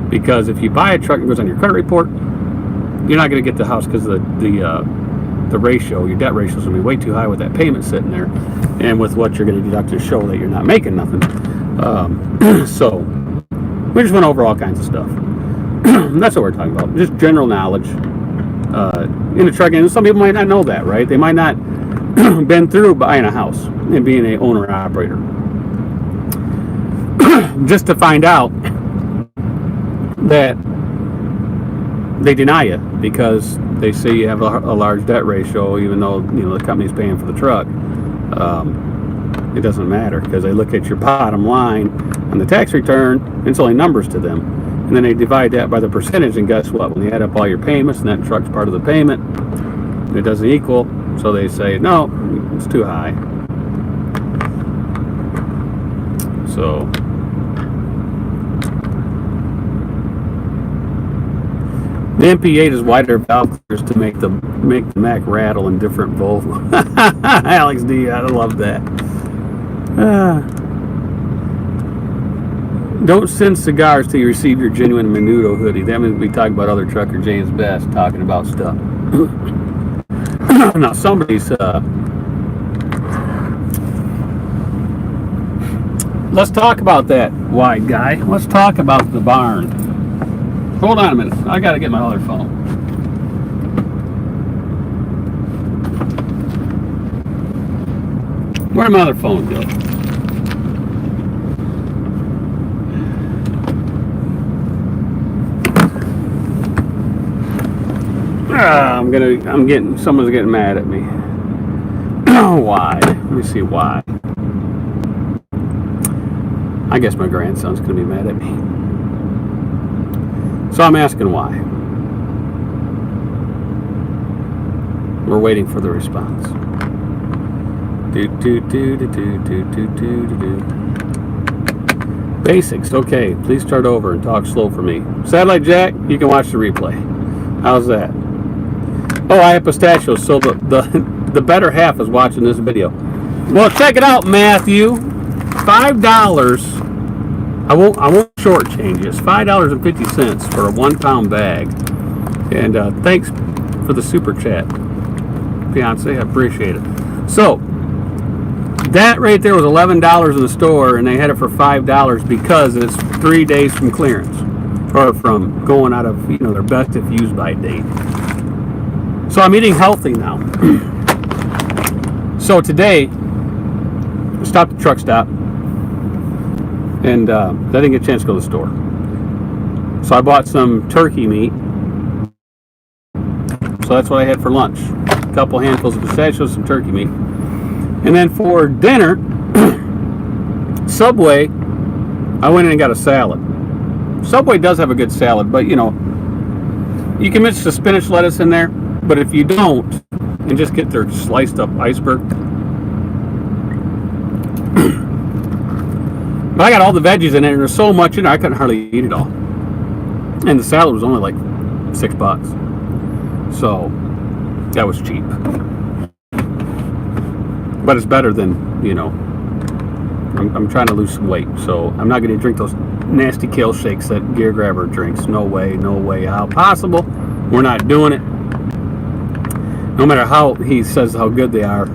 because if you buy a truck and it goes on your credit report, you're not going to get the house because the ratio, your debt ratio is going to be way too high with that payment sitting there, and with what you're going to deduct to show that you're not making nothing. So we just went over all kinds of stuff. That's what we're talking about, just general knowledge in the truck. And some people might not know that, right? They might not been through buying a house and being an owner operator, just to find out that they deny you because they say you have a large debt ratio, even though the company's paying for the truck. It doesn't matter because they look at your bottom line on the tax return, and it's only numbers to them, and then they divide that by the percentage, and guess what? When they add up all your payments, and that truck's part of the payment, it doesn't equal, so they say no, it's too high. So the MP8 is wider valve clears to make the Mac rattle in different Volvo. Alex D, I love that. Don't send cigars till you receive your genuine Menudo hoodie. That means we talk about other trucker James Best talking about stuff. Now somebody's let's talk about that wide guy. Let's talk about the barn. Hold on a minute. I gotta get my other phone. Where'd my other phone go? Someone's getting mad at me. Why? Let me see why. I guess my grandson's gonna be mad at me. So I'm asking why. We're waiting for the response. Basics. Okay, please start over and talk slow for me. Satellite Jack, you can watch the replay. How's that? Oh, I have pistachios, so the better half is watching this video. Well, check it out, Matthew. $5. I won't shortchange you. It's $5.50 for a 1 pound bag. And thanks for the super chat, fiance. I appreciate it. So that right there was $11 in the store, and they had it for $5 because it's 3 days from clearance, or from going out of their best if used by date. So I'm eating healthy now. So today, I stopped at the truck stop, and I didn't get a chance to go to the store. So I bought some turkey meat. So that's what I had for lunch. A couple handfuls of pistachios, some turkey meat. And then for dinner, Subway, I went in and got a salad. Subway does have a good salad, but you can mix the spinach lettuce in there. But if you don't, and just get their sliced up iceberg. But I got all the veggies in it, and there's so much in it, I couldn't hardly eat it all. And the salad was only like $6. So that was cheap. But it's better than, I'm trying to lose some weight, so I'm not going to drink those nasty kale shakes that Gear Grabber drinks. No way, how possible. We're not doing it. No matter how he says how good they are,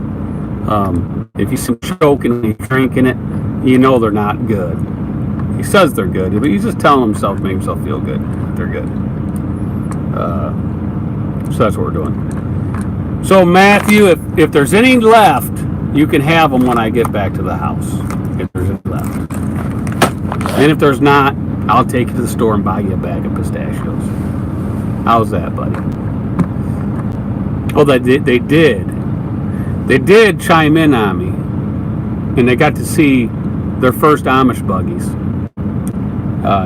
if you see him choking when he's drinking it, they're not good. He says they're good, but he's just telling himself to make himself feel good. They're good. So that's what we're doing. So Matthew, if there's any left, you can have them when I get back to the house. If there's any left. And if there's not, I'll take you to the store and buy you a bag of pistachios. How's that, buddy? Oh, they did chime in on me, and they got to see their first Amish buggies.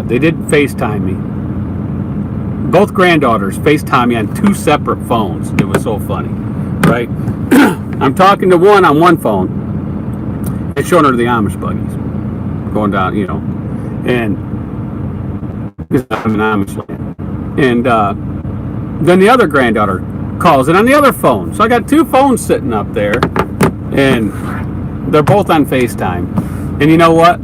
They did FaceTime me. Both granddaughters FaceTime me on 2 separate phones. It was so funny, right? I'm talking to one on one phone and showing her the Amish buggies going down, and I'm in Amish land. And then the other granddaughter calls it on the other phone. So I got 2 phones sitting up there, and they're both on FaceTime. And you know what?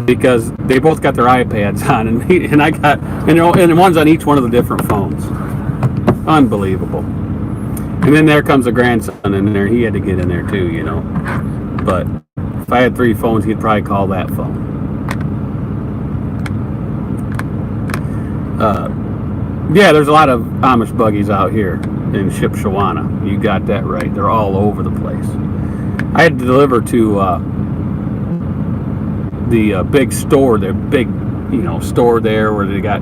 Because they both got their iPads on, and I got, and one's on each one of the different phones. Unbelievable. And then there comes a grandson in there. He had to get in there too, But if I had 3 phones, he'd probably call that phone. Yeah, there's a lot of Amish buggies out here in Shipshawana. You got that right. They're all over the place. I had to deliver to the big store, the big, store there where they got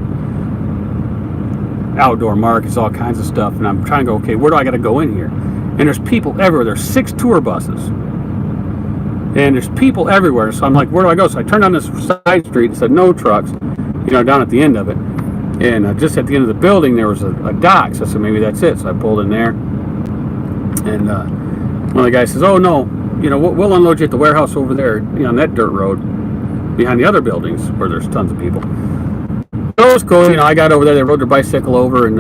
outdoor markets, all kinds of stuff. And I'm trying to go, okay, where do I got to go in here? And there's people everywhere. There's 6 tour buses. And there's people everywhere. So I'm like, where do I go? So I turned on this side street and said, no trucks, down at the end of it. And just at the end of the building, there was a dock. So I said, maybe that's it. So I pulled in there. And one of the guys says, oh, no, we'll unload you at the warehouse over there, on that dirt road behind the other buildings where there's tons of people. So it was cool. I got over there. They rode their bicycle over, and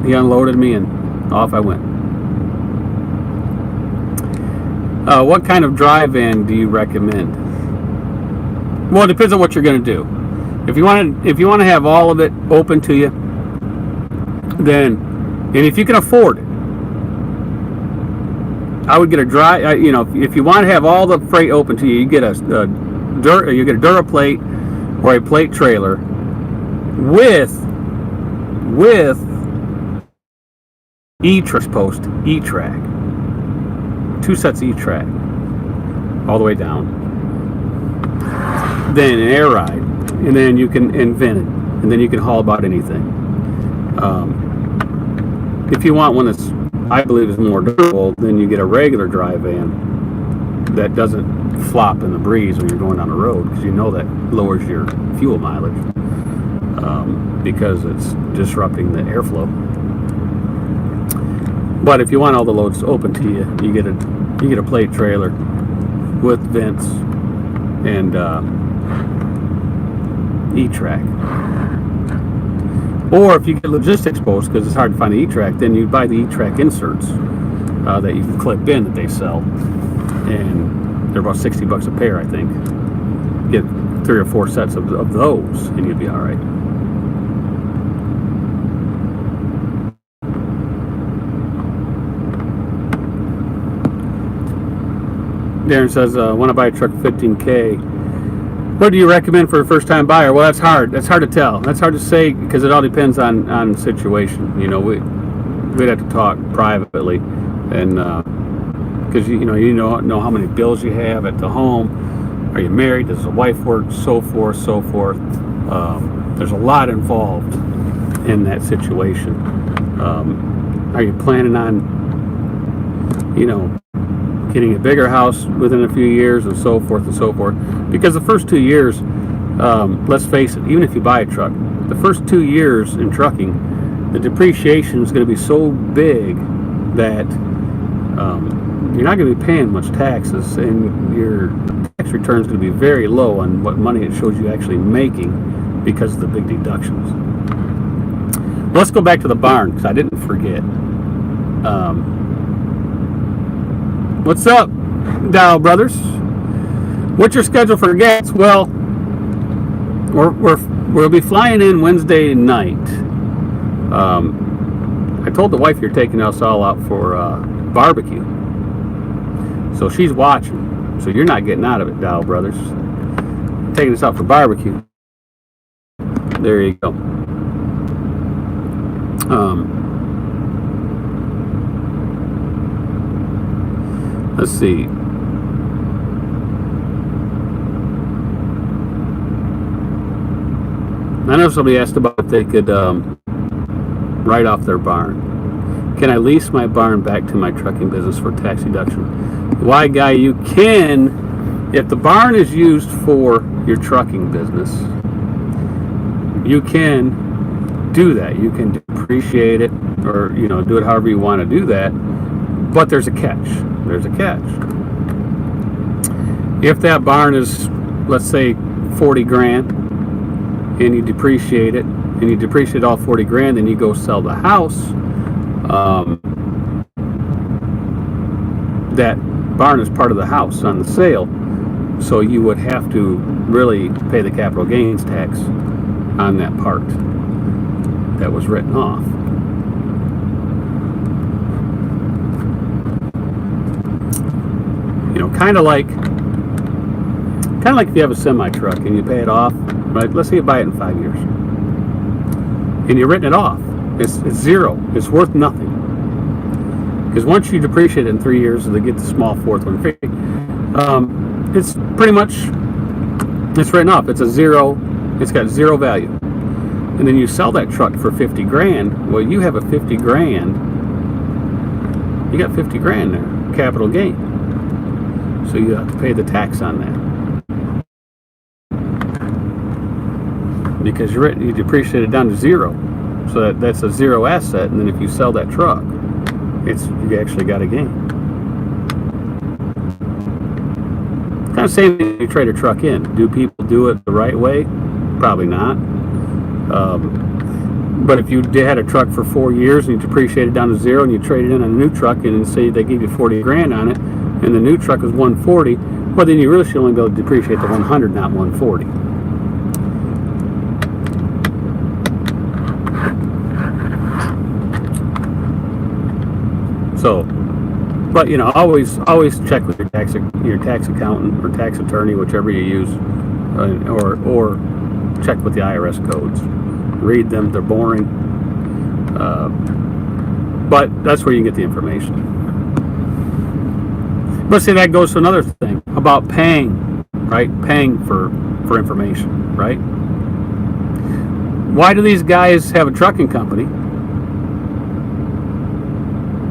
he unloaded me, and off I went. What kind of drive-in do you recommend? Well, it depends on what you're going to do. If you want to have all of it open to you, then, and if you can afford it, I would get a dry. If you want to have all the freight open to you, you get a Duraplate or a plate trailer with E-track, 2 sets of E-track all the way down. Then an air ride. And then you can invent it, and then you can haul about anything. If you want one that's, I believe, is more durable, then you get a regular dry van that doesn't flop in the breeze when you're going down the road, because that lowers your fuel mileage because it's disrupting the airflow. But if you want all the loads open to you, you get a plate trailer with vents and E-track. Or if you get logistics posts, because it's hard to find the E-track, then you buy the E-track inserts that you can clip in that they sell, and they're about $60 a pair, I think. Get 3 or 4 sets of those, and you'll be all right. Darren says, want to buy a truck for $15K. What do you recommend for a first-time buyer? Well, that's hard. That's hard to tell. That's hard to say because it all depends on situation. We'd have to talk privately, and because you know how many bills you have at the home. Are you married? Does the wife work? So forth, so forth. There's a lot involved in that situation. Are you planning on, getting a bigger house within a few years, and so forth and so forth? Because the first 2 years, let's face it, even if you buy a truck, the first 2 years in trucking, the depreciation is going to be so big that you're not going to be paying much taxes, and your tax return is going to be very low on what money it shows you actually making because of the big deductions. Let's go back to the barn, because I didn't forget. What's up, Dow Brothers? What's your schedule for gas? Well, we'll be flying in Wednesday night. I told the wife you're taking us all out for barbecue, so she's watching. So you're not getting out of it, Dow Brothers. Taking us out for barbecue. There you go. let's see. I know somebody asked about if they could write off their barn. Can I lease my barn back to my trucking business for tax deduction? Why, guy, you can. If the barn is used for your trucking business, you can do that. You can depreciate it, or do it however you want to do that. But there's a catch. There's a catch. If that barn is, let's say, 40 grand, and you depreciate it, and you depreciate all 40 grand, then you go sell the house. That barn is part of the house on the sale, so you would have to really pay the capital gains tax on that part that was written off. Kind of like if you have a semi truck and you pay it off, right? Let's say you buy it in 5 years, and you've written it off. It's zero. It's worth nothing. Because once you depreciate it in 3 years, they get the small fourth one free. It's pretty much, it's written off. It's a zero. It's got zero value. And then you sell that truck for 50 grand. Well, you have a 50 grand. You got 50 grand there, capital gain. So you have to pay the tax on that. Because you depreciate it down to zero. So that's a zero asset, and then if you sell that truck, you actually got a gain. Kind of same thing when you trade a truck in. Do people do it the right way? Probably not. But if you had a truck for 4 years and you depreciated down to zero, and you traded in a new truck, and say they gave you 40 grand on it, and the new truck is 140, well, then you really should only be able to depreciate the 100, not 140. So, but always check with your tax accountant or tax attorney, whichever you use, or check with the IRS codes. Read them; they're boring, but that's where you can get the information. But see, that goes to another thing about paying, right? Paying for information, right? Why do these guys have a trucking company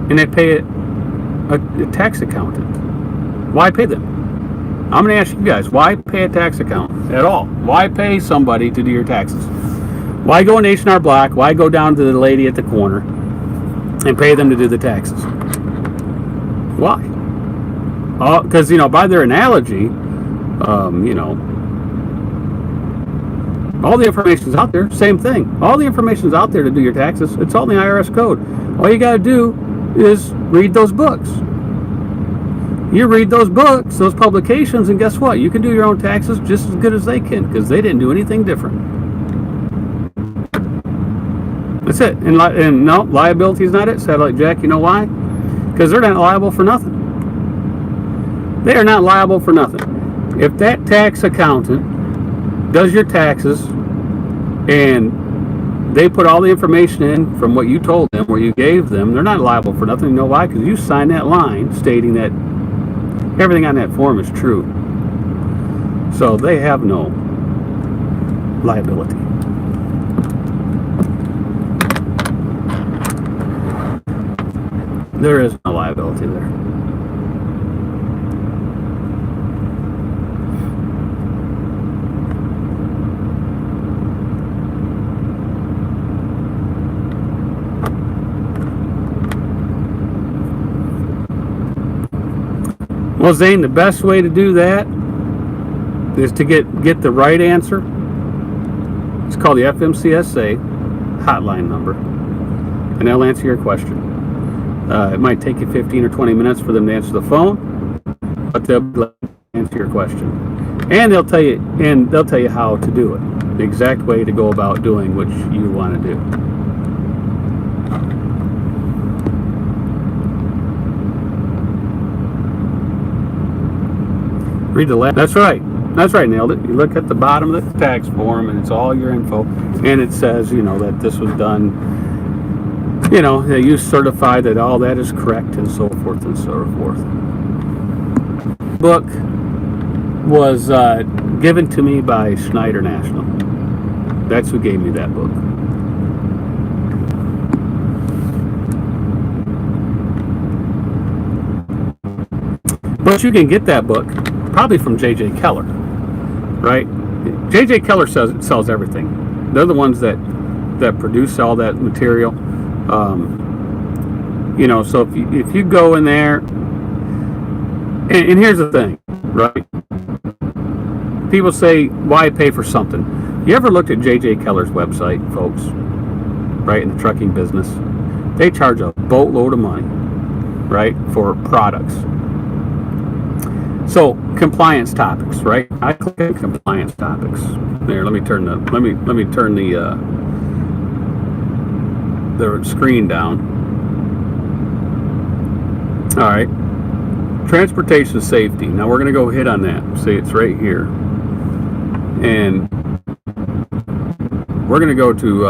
and they pay a tax accountant? Why pay them? I'm going to ask you guys, why pay a tax accountant at all? Why pay somebody to do your taxes? Why go in H&R Block? Why go down to the lady at the corner and pay them to do the taxes? Why? Because, by their analogy, all the information's out there. Same thing. All the information's out there to do your taxes. It's all in the IRS code. All you got to do is read those books. You read those books, those publications, and guess what? You can do your own taxes just as good as they can, because they didn't do anything different. That's it. And no, liability is not it. Satellite Jack, you know why? Because they're not liable for nothing. They are not liable for nothing. If that tax accountant does your taxes and they put all the information in from what you told them, or you gave them, they're not liable for nothing. You know why? Because you signed that line stating that everything on that form is true. So they have no liability. There is no liability there. Well, Zane, the best way to do that is to get the right answer. It's called the FMCSA hotline number, and they'll answer your question. It might take you 15 or 20 minutes for them to answer the phone, but they'll answer your question, and they'll tell you how to do it, the exact way to go about doing what you want to do. Read the last. That's right, nailed it. You look at the bottom of the tax form, and it's all your info, and it says, that this was done. That you certify that all that is correct, and so forth and so forth. book was given to me by Schneider National. That's who gave me that book. But you can get that book probably from J.J. Keller, right? J.J. Keller sells everything. They're the ones that produce all that material. So if you go in there, and here's the thing, right? People say, why pay for something? You ever looked at J.J. Keller's website, folks? Right, in the trucking business, they charge a boatload of money, right, for products. So compliance topics, right? I click on compliance topics. There, let me turn the screen down. All right, transportation safety. Now we're going to go hit on that. See, it's right here, and we're going to go to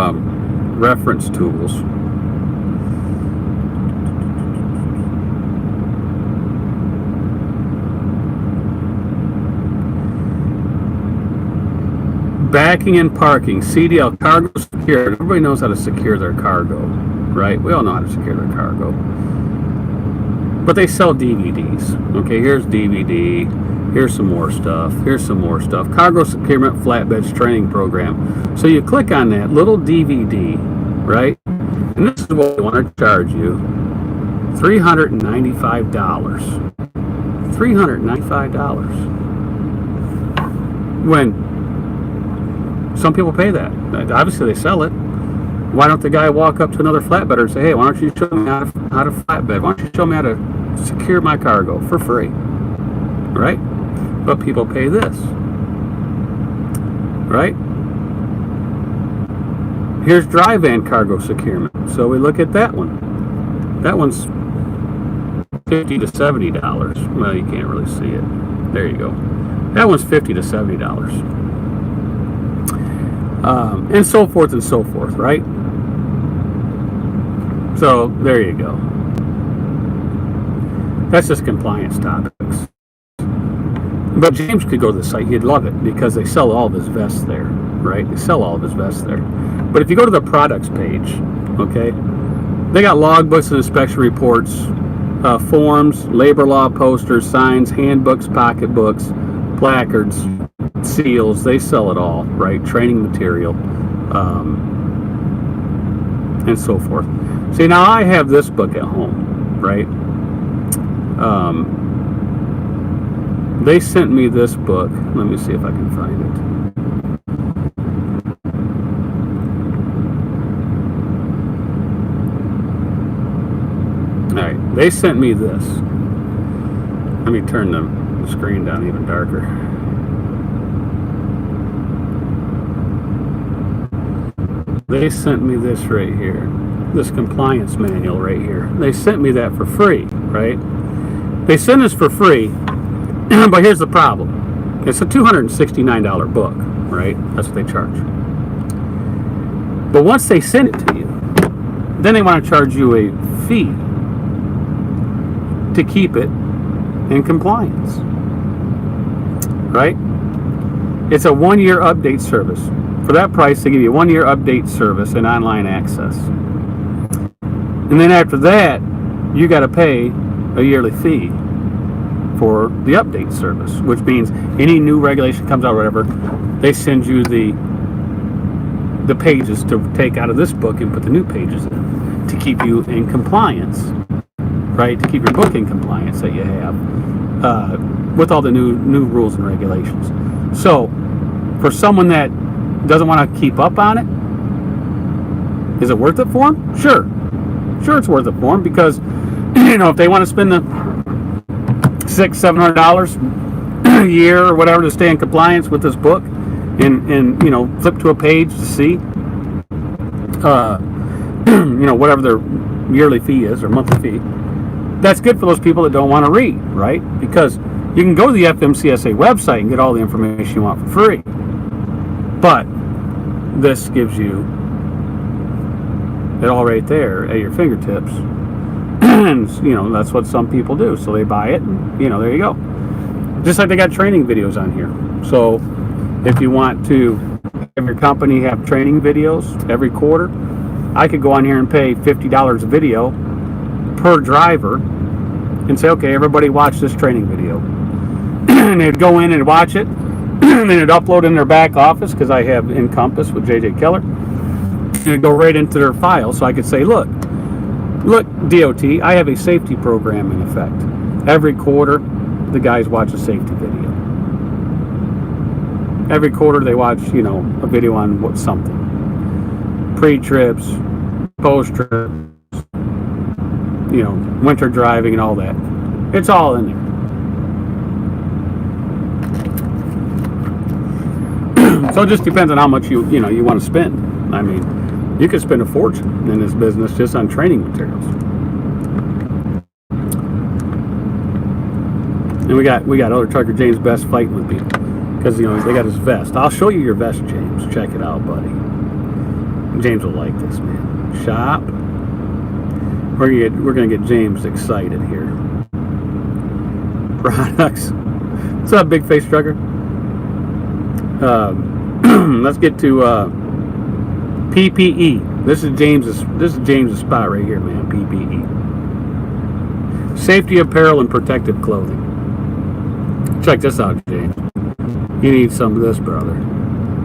reference tools. Backing and parking, CDL, cargo secured. Everybody knows how to secure their cargo, right? We all know how to secure their cargo. But they sell DVDs. Okay, here's DVD. Here's some more stuff. Here's some more stuff. Cargo securement flatbeds training program. So you click on that little DVD, right? And this is what they want to charge you. $395. $395. When some people pay that. Obviously, they sell it. Why don't the guy walk up to another flatbedder and say, hey, why don't you show me how to flatbed? Why don't you show me how to secure my cargo for free? Right? But people pay this. Right? Here's dry van cargo securement. So we look at that one. That one's $50 to $70. Well, you can't really see it. There you go. That one's $50 to $70. And so forth and so forth, right? So there you go. That's just compliance topics. But James could go to the site. He'd love it because they sell all of his vests there, right? They sell all of his vests there. But if you go to the products page, okay, they got logbooks and inspection reports, forms, labor law posters, signs, handbooks, pocketbooks, placards, seals. They sell it all, right? Training material, and so forth. See, now I have this book at home, right? They sent me this book. Let me see if I can find it. All right, they sent me this. Let me turn the screen down even darker. They sent me this right here, this compliance manual right here. They sent me that for free, right? They sent us for free, but here's the problem. It's a $269 book, right? That's what they charge. But once they send it to you, then they want to charge you a fee to keep it in compliance, right? It's a 1-year update service. For that price, they give you a 1-year update service and online access. And then after that, you got to pay a yearly fee for the update service, which means any new regulation comes out or whatever, they send you the pages to take out of this book and put the new pages in to keep you in compliance, right? To keep your book in compliance that you have with all the new rules and regulations. So for someone that doesn't want to keep up on it, is it worth it for them? Sure it's worth it for them, because if they want to spend the $600-700 a year or whatever to stay in compliance with this book and flip to a page to see whatever their yearly fee is or monthly fee, that's good for those people that don't want to read, right? Because you can go to the FMCSA website and get all the information you want for free. But this gives you it all right there at your fingertips. And, that's what some people do. So they buy it, and, there you go. Just like they got training videos on here. So if you want to have your company have training videos every quarter, I could go on here and pay $50 a video per driver and say, okay, everybody watch this training video. And they'd go in and watch it, and then it'd upload in their back office, because I have Encompass with JJ Keller, and it'd go right into their file. So I could say, look DOT, I have a safety program in effect. Every quarter the guys watch a safety video. Every quarter they watch, a video on what something. Pre-trips, post-trips, winter driving and all that. It's all in there. So it just depends on how much you want to spend. I mean, you could spend a fortune in this business just on training materials. And we got other trucker James Best fighting with me because they got his vest. I'll show you your vest, James. Check it out, buddy. James will like this, man. Shop. We're gonna get James excited here. Products. What's up, big face trucker? Let's get to PPE. This is James's spot right here, man. PPE. Safety apparel and protective clothing. Check this out, James. You need some of this, brother.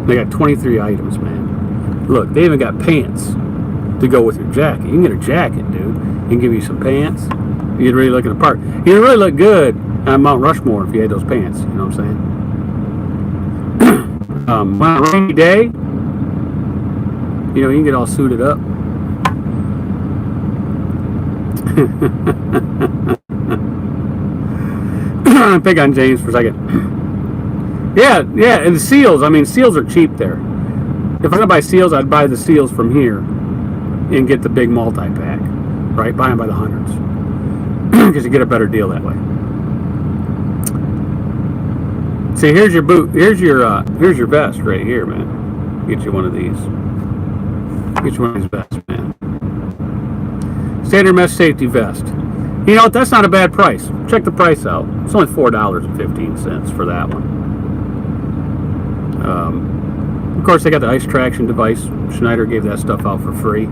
They got 23 items, man. Look, they even got pants to go with your jacket. You can get a jacket, dude. You can give you some pants. You'd really look at the part. You'd really look good on Mount Rushmore if you had those pants. You know what I'm saying? On a rainy day, you can get all suited up. Pick on James for a second. Yeah, and the seals. I mean, seals are cheap there. If I'm gonna buy seals, I'd buy the seals from here and get the big multi-pack, right? Buy them by the hundreds, because you get a better deal that way. See, here's your boot. Here's your vest right here, man. Get you one of these. Get you one of these vests, man. Standard mesh safety vest. You know what? That's not a bad price. Check the price out. It's only $4.15 for that one. Of course, they got the ice traction device. Schneider gave that stuff out for free.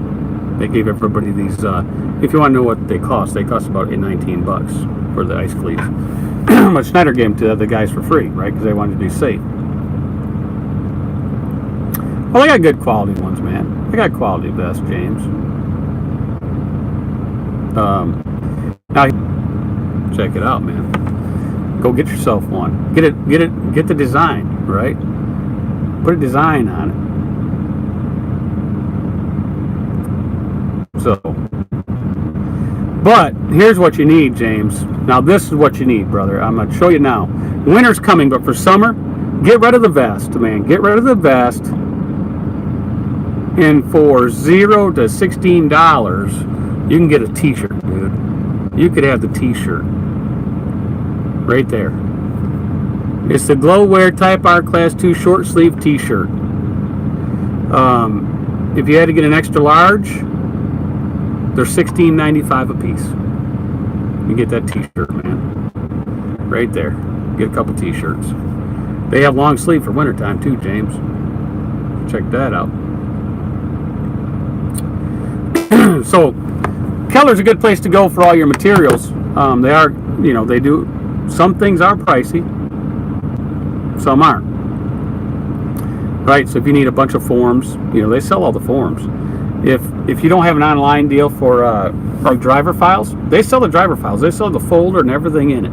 They gave everybody these. If you want to know what they cost about $19 for the ice cleats. But Schneider gave them to the guys for free, right? Because they wanted to be safe. Well, they got good quality ones, man. They got quality vests, James. Now, check it out, man. Go get yourself one. Get the design, right? Put a design on it. So, but here's what you need, James. Now, this is what you need, brother. I'm going to show you now. Winter's coming, but for summer, get rid of the vest, man. Get rid of the vest. And for $0 to $16, you can get a t-shirt, dude. You could have the t-shirt. Right there. It's the Glow Wear Type R Class 2 short sleeve t-shirt. If you had to get an extra large, they're $16.95 a piece. You get that t-shirt, man. Right there. Get a couple t-shirts. They have long sleeve for wintertime too, James. Check that out. So, Keller's a good place to go for all your materials. They are, they do. Some things are pricey. Some aren't. Right? So if you need a bunch of forms, they sell all the forms. If you don't have an online deal for driver files, they sell the driver files. They sell the folder and everything in it.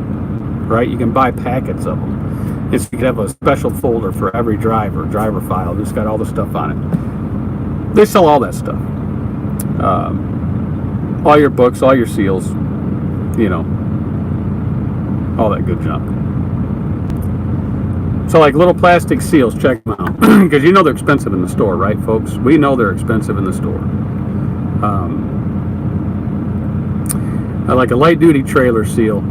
Right? You can buy packets of them. You can have a special folder for every driver file. It's got all the stuff on it. They sell all that stuff. All your books, all your seals, all that good junk. So like little plastic seals, check them out. Because they're expensive in the store, right, folks? We know they're expensive in the store. I like a light duty trailer seal.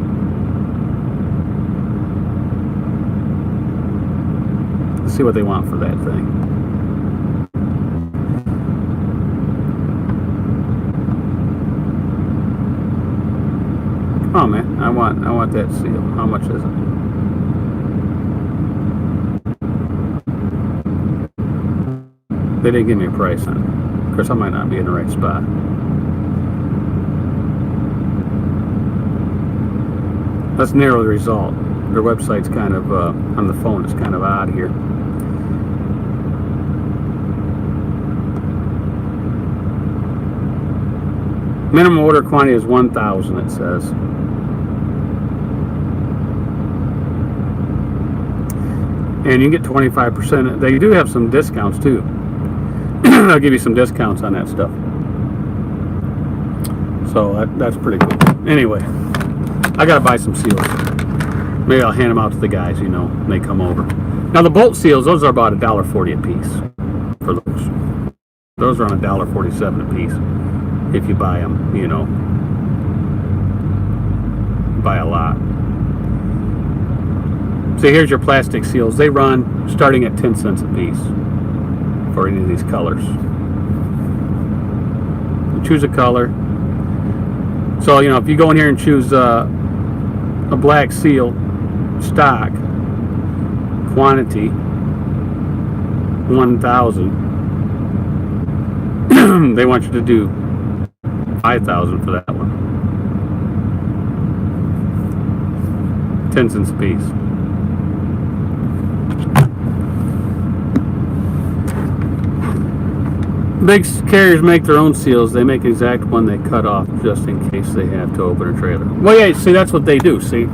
Let's see what they want for that thing. Come on, man. I want that seal. How much is it? They didn't give me a price on it. Of course, I might not be in the right spot. Let's narrow the result. Their website's kind of, on the phone, it's kind of odd here. Minimum order quantity is 1,000, it says. And you get 25%. They do have some discounts too. They'll give you some discounts on that stuff. So that's pretty cool. Anyway, I gotta buy some seals. Maybe I'll hand them out to the guys, you know, when they come over. Now the bolt seals, those are about $1.40 a piece for those. Those are on $1.47 a piece if you buy them, you know, buy a lot. So here's your plastic seals. They run starting at 10 cents a piece for any of these colors. You choose a color. So, you know, if you go in here and choose a black seal, stock, quantity, 1,000, they want you to do 5,000 for that one. 10 cents a piece. Big carriers make their own seals. They make an exact one they cut off just in case they have to open a trailer. Well, yeah, see, that's what they do. See,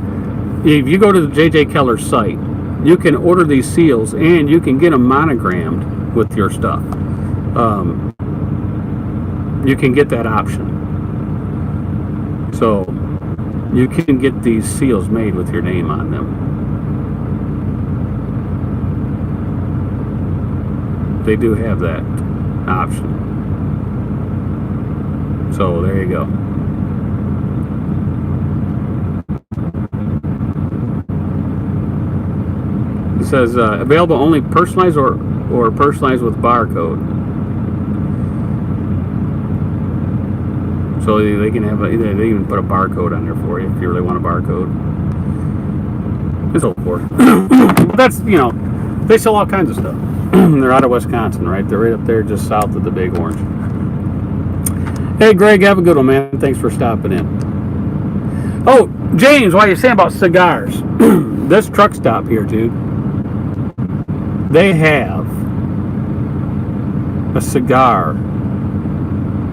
if you go to the J.J. Keller site, you can order these seals and you can get them monogrammed with your stuff. You can get that option. So you can get these seals made with your name on them. They do have that option. So there you go. It says available only personalized or personalized with barcode. So they can have they even put a barcode on there for you if you really want a barcode and so forth. That's, you know, they sell all kinds of stuff. They're out of Wisconsin, right? They're right up there just south of the Big Orange. Hey, Greg, have a good one, man. Thanks for stopping in. Oh, James, what are you saying about cigars? This truck stop here, dude, they have a cigar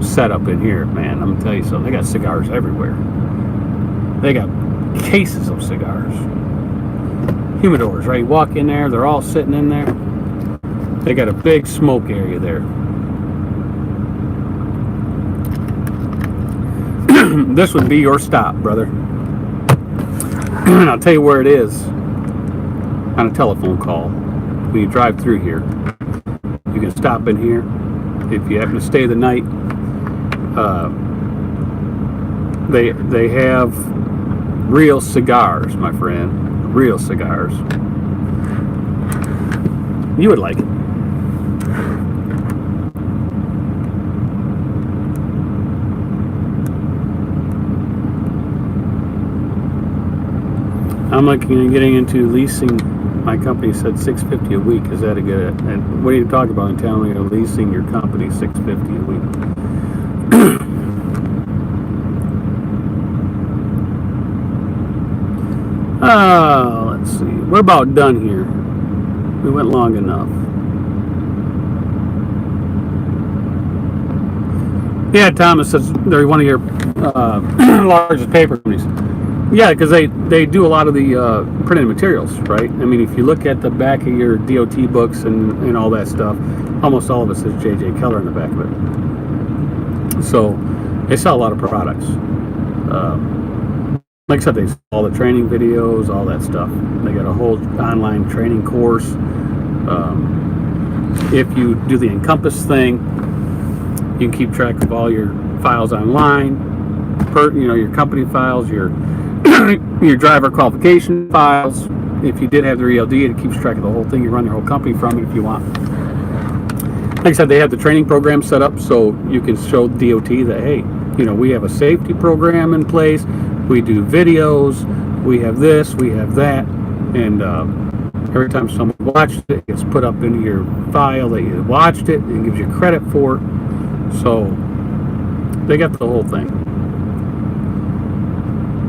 setup in here, man. I'm gonna tell you something. They got cigars everywhere. They got cases of cigars. Humidors, right? You walk in there, they're all sitting in there. They got a big smoke area there. This would be your stop, brother. And I'll tell you where it is on a telephone call. When you drive through here, you can stop in here. If you happen to stay the night, they have real cigars, my friend. Real cigars. You would like it. I'm looking at getting into leasing. My company said $650 a week. Is that a good? And what are you talking about? And telling me you're leasing your company $650 a week. Let's see. We're about done here. We went long enough. Yeah, Thomas says they're one of your largest paper companies. Yeah, because they do a lot of the printed materials, right? I mean, if you look at the back of your DOT books and all that stuff, almost all of it says J.J. Keller in the back of it. So they sell a lot of products. Like I said, they sell all the training videos, all that stuff. They got a whole online training course. If you do the Encompass thing, you can keep track of all your files online. Your company files, your driver qualification files. If you did have the ELD, it keeps track of the whole thing. You run your whole company from it if you want. Like I said, they have the training program set up so you can show DOT that, hey, we have a safety program in place. We do videos. We have this. We have that. And Every time someone watched it, it gets put up into your file that you watched it and gives you credit for it. So they got the whole thing.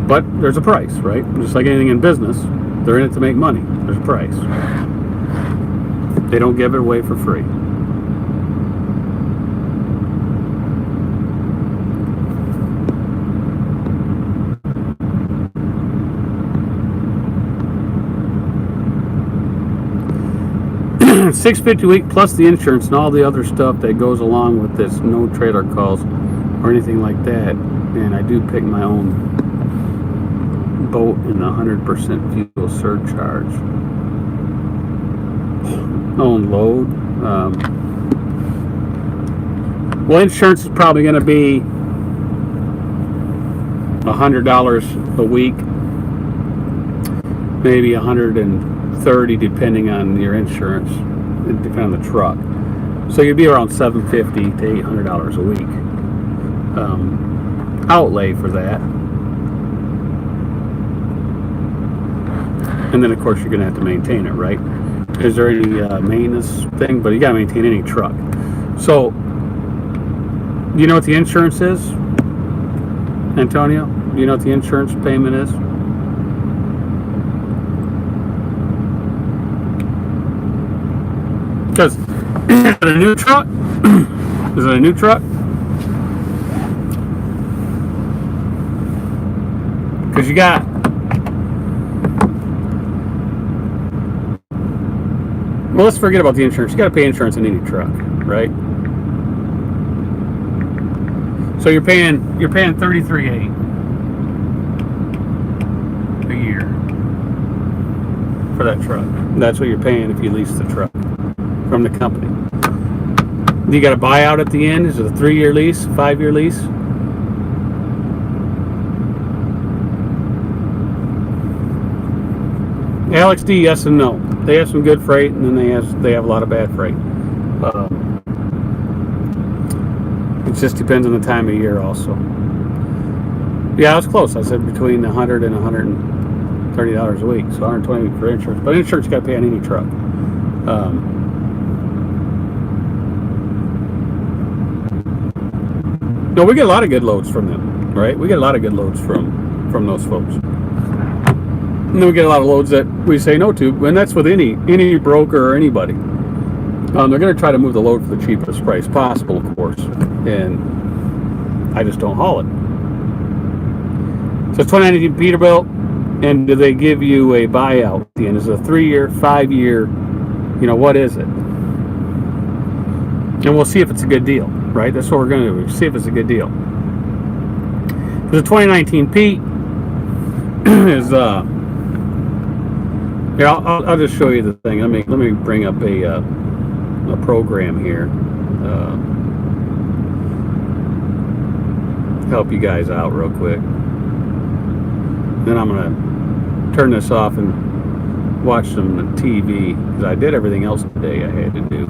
But there's a price, right? Just like anything in business, they're in it to make money. There's a price. They don't give it away for free. $650 a week plus the insurance and all the other stuff that goes along with this. No trailer calls or anything like that. And I do pick my own boat in the 100% fuel surcharge. Own load. Well, insurance is probably going to be $100 a week, maybe $130 depending on your insurance, depending on the truck. So you'd be around $750 to $800 a week outlay for that. And then of course you're going to have to maintain it, right? Is there any maintenance thing? But you got to maintain any truck. So you know what the insurance is, Antonio? You know what the insurance payment is? Because is it a new truck? Is it a new truck? Because you got well, let's forget about the insurance. You got to pay insurance on any truck, right? So you're paying $33,800 a year for that truck. That's what you're paying if you lease the truck from the company. You got a buyout at the end. Is it a 3-year lease, 5-year lease? Alex D, yes and no. They have some good freight, and then they have a lot of bad freight. It just depends on the time of year, also. Yeah, I was close. I said between $100 and $130 a week, so $120 for insurance. But insurance you got to pay on any truck. No, we get a lot of good loads from them, right? We get a lot of good loads from those folks. And then we get a lot of loads that we say no to, and that's with any broker or anybody. They're going to try to move the load for the cheapest price possible, of course, and I just don't haul it. So it's 2019 Peterbilt, and do they give you a buyout at the end? Is it a 3-year, 5-year? You know, what is it? And we'll see if it's a good deal, right? That's what we're going to do. See if it's a good deal. The 2019 Pete is here, I'll just show you the thing. Let me bring up a program here. Help you guys out real quick. Then I'm gonna turn this off and watch some TV because I did everything else today I had to do.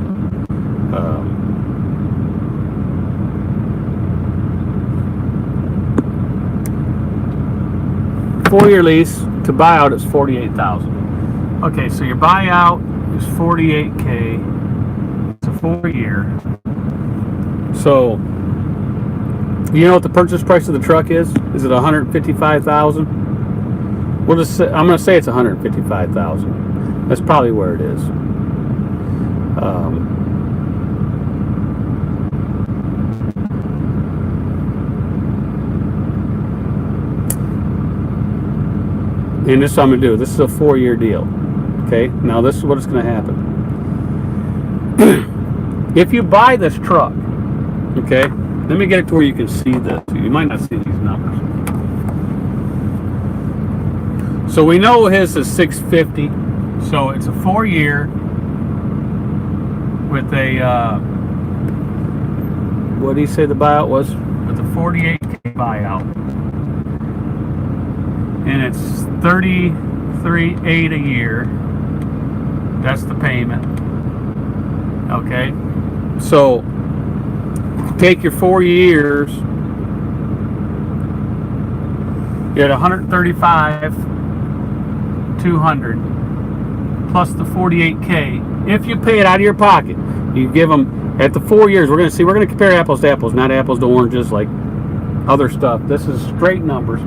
4-year lease to buyout is $48,000. Okay, so your buyout is $48K. It's a 4-year. So, you know what the purchase price of the truck is? Is it $155,000? We'll just say, I'm going to say it's $155,000. That's probably where it is. And this is what I'm going to do. This is a 4-year deal. Okay, now this is what is going to happen. If you buy this truck, okay, let me get it to where you can see this. You might not see these numbers. So we know his is $650. So it's a 4-year with a what did he say the buyout was? With a $48K buyout, and it's $33,800 a year. That's the payment. Okay, so take your 4 years. You're at $135,200 plus the 48K. If you pay it out of your pocket, you give them at the 4 years. We're going to compare apples to apples, not apples to oranges like other stuff. This is straight numbers.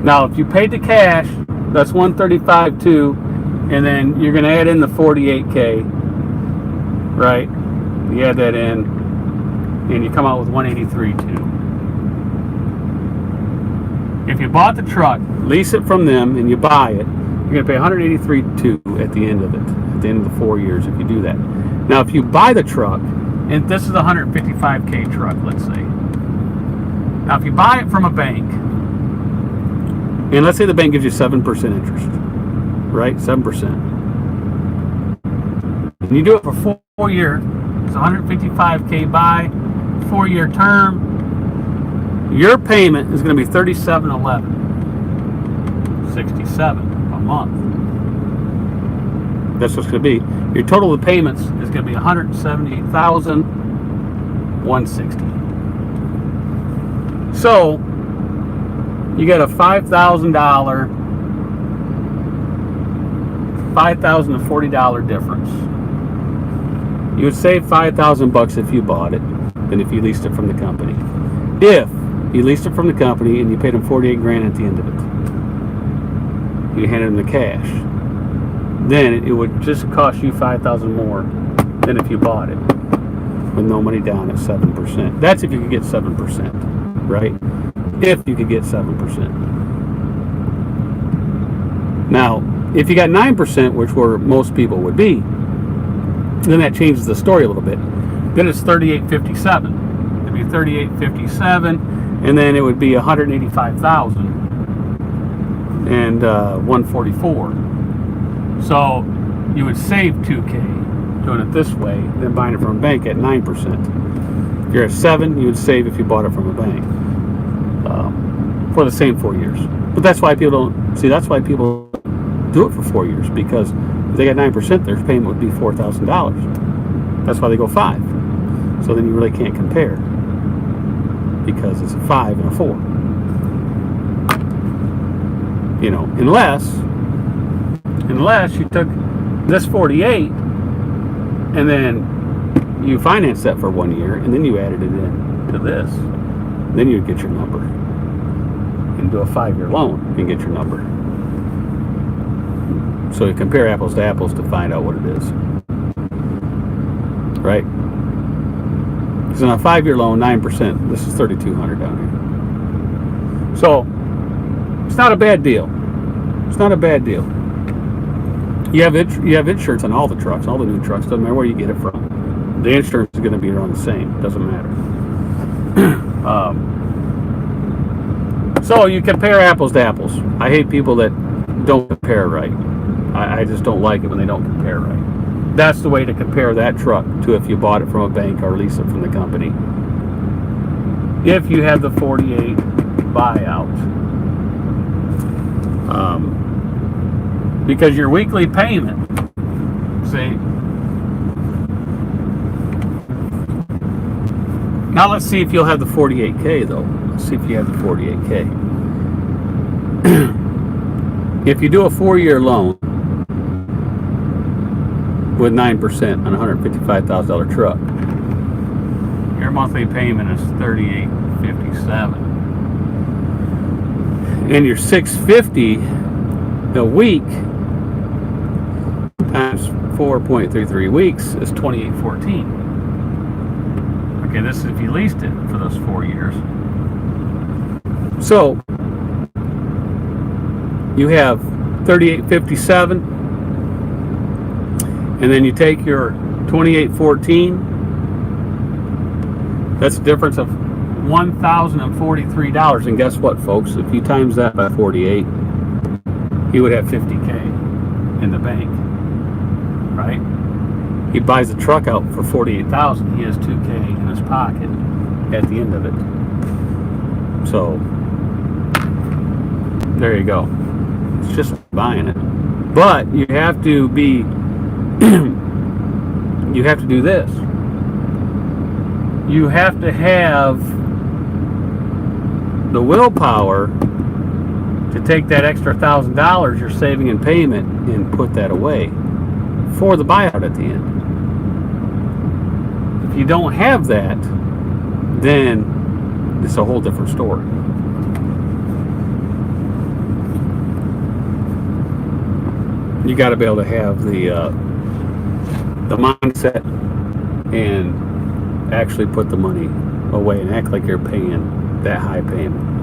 Now, if you paid the cash, that's 135.2, and then you're going to add in the 48K, right? You add that in, and you come out with 183.2. If you bought the truck, lease it from them, and you buy it, you're going to pay 183.2 at the end of it, at the end of the 4 years if you do that. Now, if you buy the truck, and this is a 155K truck, let's say. Now, if you buy it from a bank, and let's say the bank gives you 7% interest, right? 7%. And you do it for 4 years, it's 155K buy, 4-year term. Your payment is going to be $37.11.67 a month. That's what it's going to be. Your total of payments is going to be $178,160. So you get a $5,040 difference. You would save $5,000 if you bought it than if you leased it from the company. If you leased it from the company and you paid them $48,000 at the end of it, you handed them the cash, then it would just cost you $5,000 more than if you bought it with no money down at 7%. That's if you could get 7%, right? If you could get 7%. Now, if you got 9%, which where most people would be, then that changes the story a little bit. Then it's $38.57. It'd be $38.57, and then it would be $185,000 and $144. So you would save $2K doing it this way than buying it from a bank at 9%. If you're at 7, you would save if you bought it from a bank for the same 4 years. But that's why people don't see. That's why people do it for 4 years, because if they got 9%, their payment would be $4,000. That's why they go 5. So then you really can't compare, because it's a 5 and a 4. You know, unless you took this 48 and then you financed that for 1 year and then you added it in to this, then you'd get your number. And do a 5-year loan and get your number. So you compare apples to apples to find out what it is, right? Because on a 5-year loan, 9%, this is $3,200 down here. So it's not a bad deal. It's not a bad deal. You have insurance on all the trucks, all the new trucks. Doesn't matter where you get it from. The insurance is going to be around the same. Doesn't matter. So you compare apples to apples. I hate people that don't compare right. I just don't like it when they don't compare right. That's the way to compare that truck to if you bought it from a bank or leased it from the company. If you have the 48 buyout. Because your weekly payment, see, now let's see if you'll have the 48K though. Let's see if you have the 48K. If you do a 4-year loan with 9% on a $155,000 truck, your monthly payment is $38.57, and your $650 a week times 4.33 weeks is $28.14. Okay, this is if you leased it for those 4 years. So you have $38.57, and then you take your $28.14. That's a difference of $1,043. And guess what, folks? If you times that by 48, he would have $50K in the bank, right? He buys the truck out for $48,000. He has $2K in his pocket at the end of it. So there you go. It's just buying it. But you have to be you have to do this. You have to have the willpower to take that extra $1,000 you're saving in payment and put that away. for the buyout at the end. If you don't have that, then it's a whole different story. You got to be able to have the mindset and actually put the money away and act like you're paying that high payment.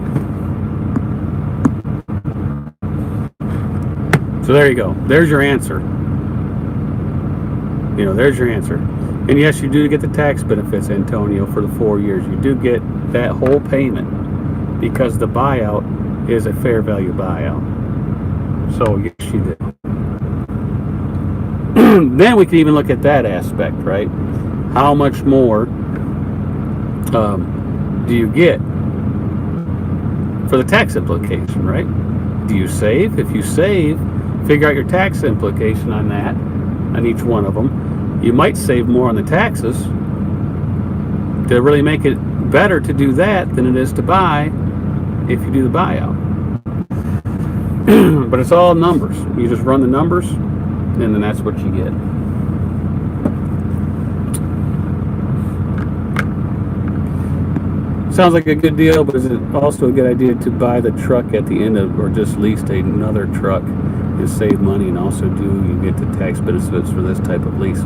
So there you go. There's your answer. There's your answer. And yes, you do get the tax benefits, Antonio, for the 4 years. You do get that whole payment because the buyout is a fair value buyout. So yes, you do. Then we can even look at that aspect, right? How much more do you get for the tax implication, right? Do you save? If you save, figure out your tax implication on that, on each one of them. You might save more on the taxes to really make it better to do that than it is to buy if you do the buyout. But it's all numbers. You just run the numbers, and then that's what you get. Sounds like a good deal, but is it also a good idea to buy the truck at the end of, or just lease another truck and save money, and also do you get the tax benefits for this type of lease?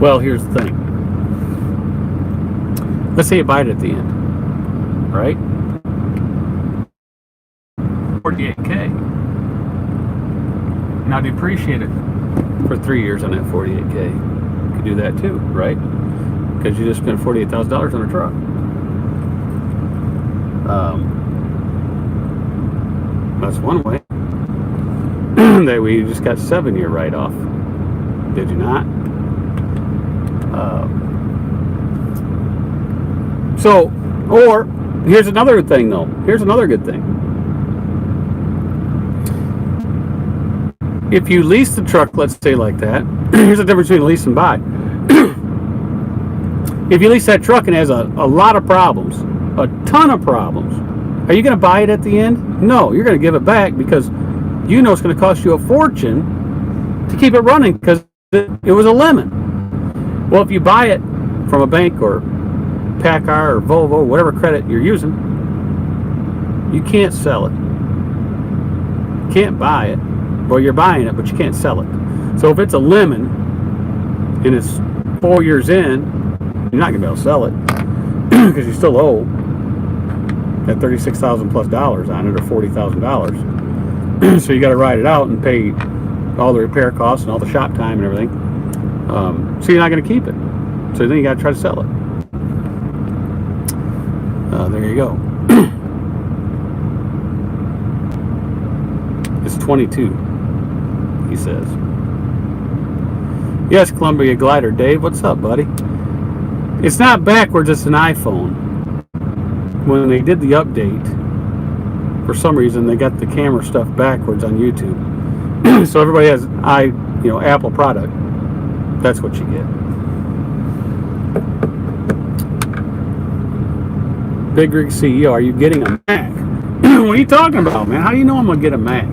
Well, here's the thing. Let's say you buy it at the end, right? $48K. Now depreciate it for 3 years on that $48K. You could do that too, right? Because you just spent $48,000 on a truck. That's one way. That we just got 7-year write-off. Did you not? Or here's another thing though. Here's another good thing. If you lease the truck, let's say like that, here's the difference between lease and buy. If you lease that truck and it has a lot of problems, a ton of problems, are you going to buy it at the end? No, you're going to give it back because you know it's going to cost you a fortune to keep it running because it was a lemon. Well, if you buy it from a bank or PACCAR or Volvo, whatever credit you're using, you can't sell it. You can't buy it. Well, you're buying it, but you can't sell it. So if it's a lemon and it's 4 years in, you're not going to be able to sell it because you still owe that $36,000 plus on it, or $40,000. So you got to ride it out and pay all the repair costs and all the shop time and everything. So you're not going to keep it. So then you got to try to sell it. There you go. It's 22, he says. Yes, Columbia Glider. Dave, what's up, buddy? It's not backwards, it's an iPhone. When they did the update, for some reason they got the camera stuff backwards on YouTube. So everybody has Apple product. That's what you get. Big Rig CEO, are you getting a Mac? What are you talking about, man? How do you know I'm gonna get a Mac?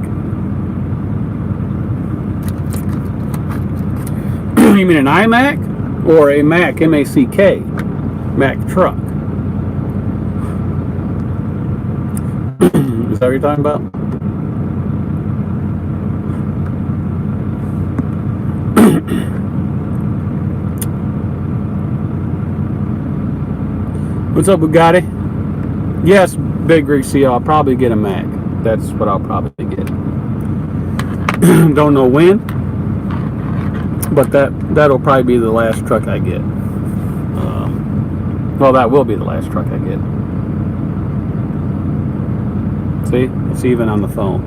You mean an iMac or a Mac, M-A-C-K, Mac truck? Is that what you're talking about? What's up, Bugatti? Yes, Big Rig CEO, I'll probably get a Mac. That's what I'll probably get. Don't know when, but that'll probably be the last truck I get. Well, that will be the last truck I get. See, it's even on the phone.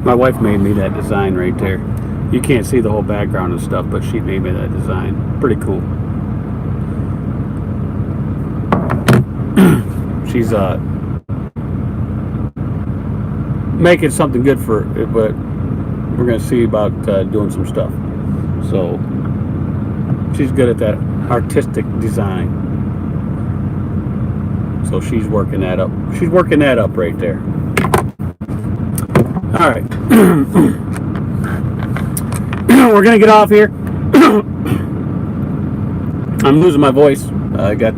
My wife made me that design right there. You can't see the whole background and stuff, but she made me that design. Pretty cool. She's making something good for it, but we're going to see about doing some stuff. So she's good at that artistic design. So she's working that up. She's working that up right there. All right. We're going to get off here. I'm losing my voice. I got...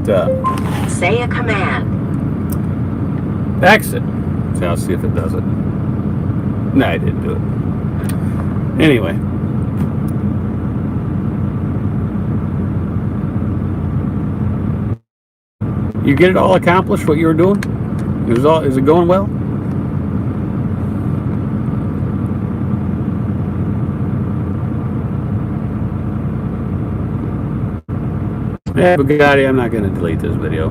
Say a command. Exit. So I'll see if it does it. No, I didn't do it. Anyway. You get it all accomplished, what you were doing? Is it going well? Yeah, Bugatti, I'm not going to delete this video.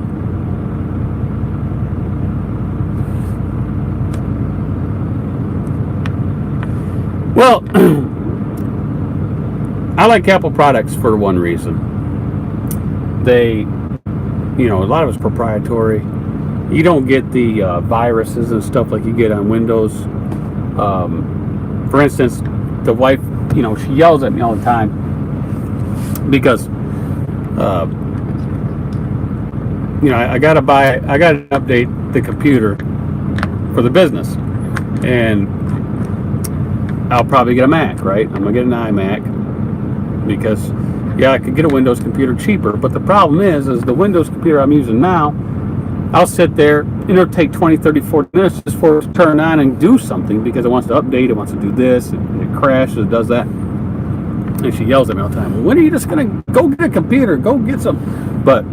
Well, I like Apple products for one reason. They, a lot of it's proprietary. You don't get the viruses and stuff like you get on Windows. For instance, the wife, she yells at me all the time because, I got to update the computer for the business, and I'll probably get a Mac, right? I'm gonna get an iMac because, I could get a Windows computer cheaper, but the problem is the Windows computer I'm using now, I'll sit there, it'll take 20, 30, 40 minutes just for it to turn on and do something because it wants to update, it wants to do this, it crashes, it does that. And she yells at me all the time, well, when are you just gonna go get a computer, go get some? But,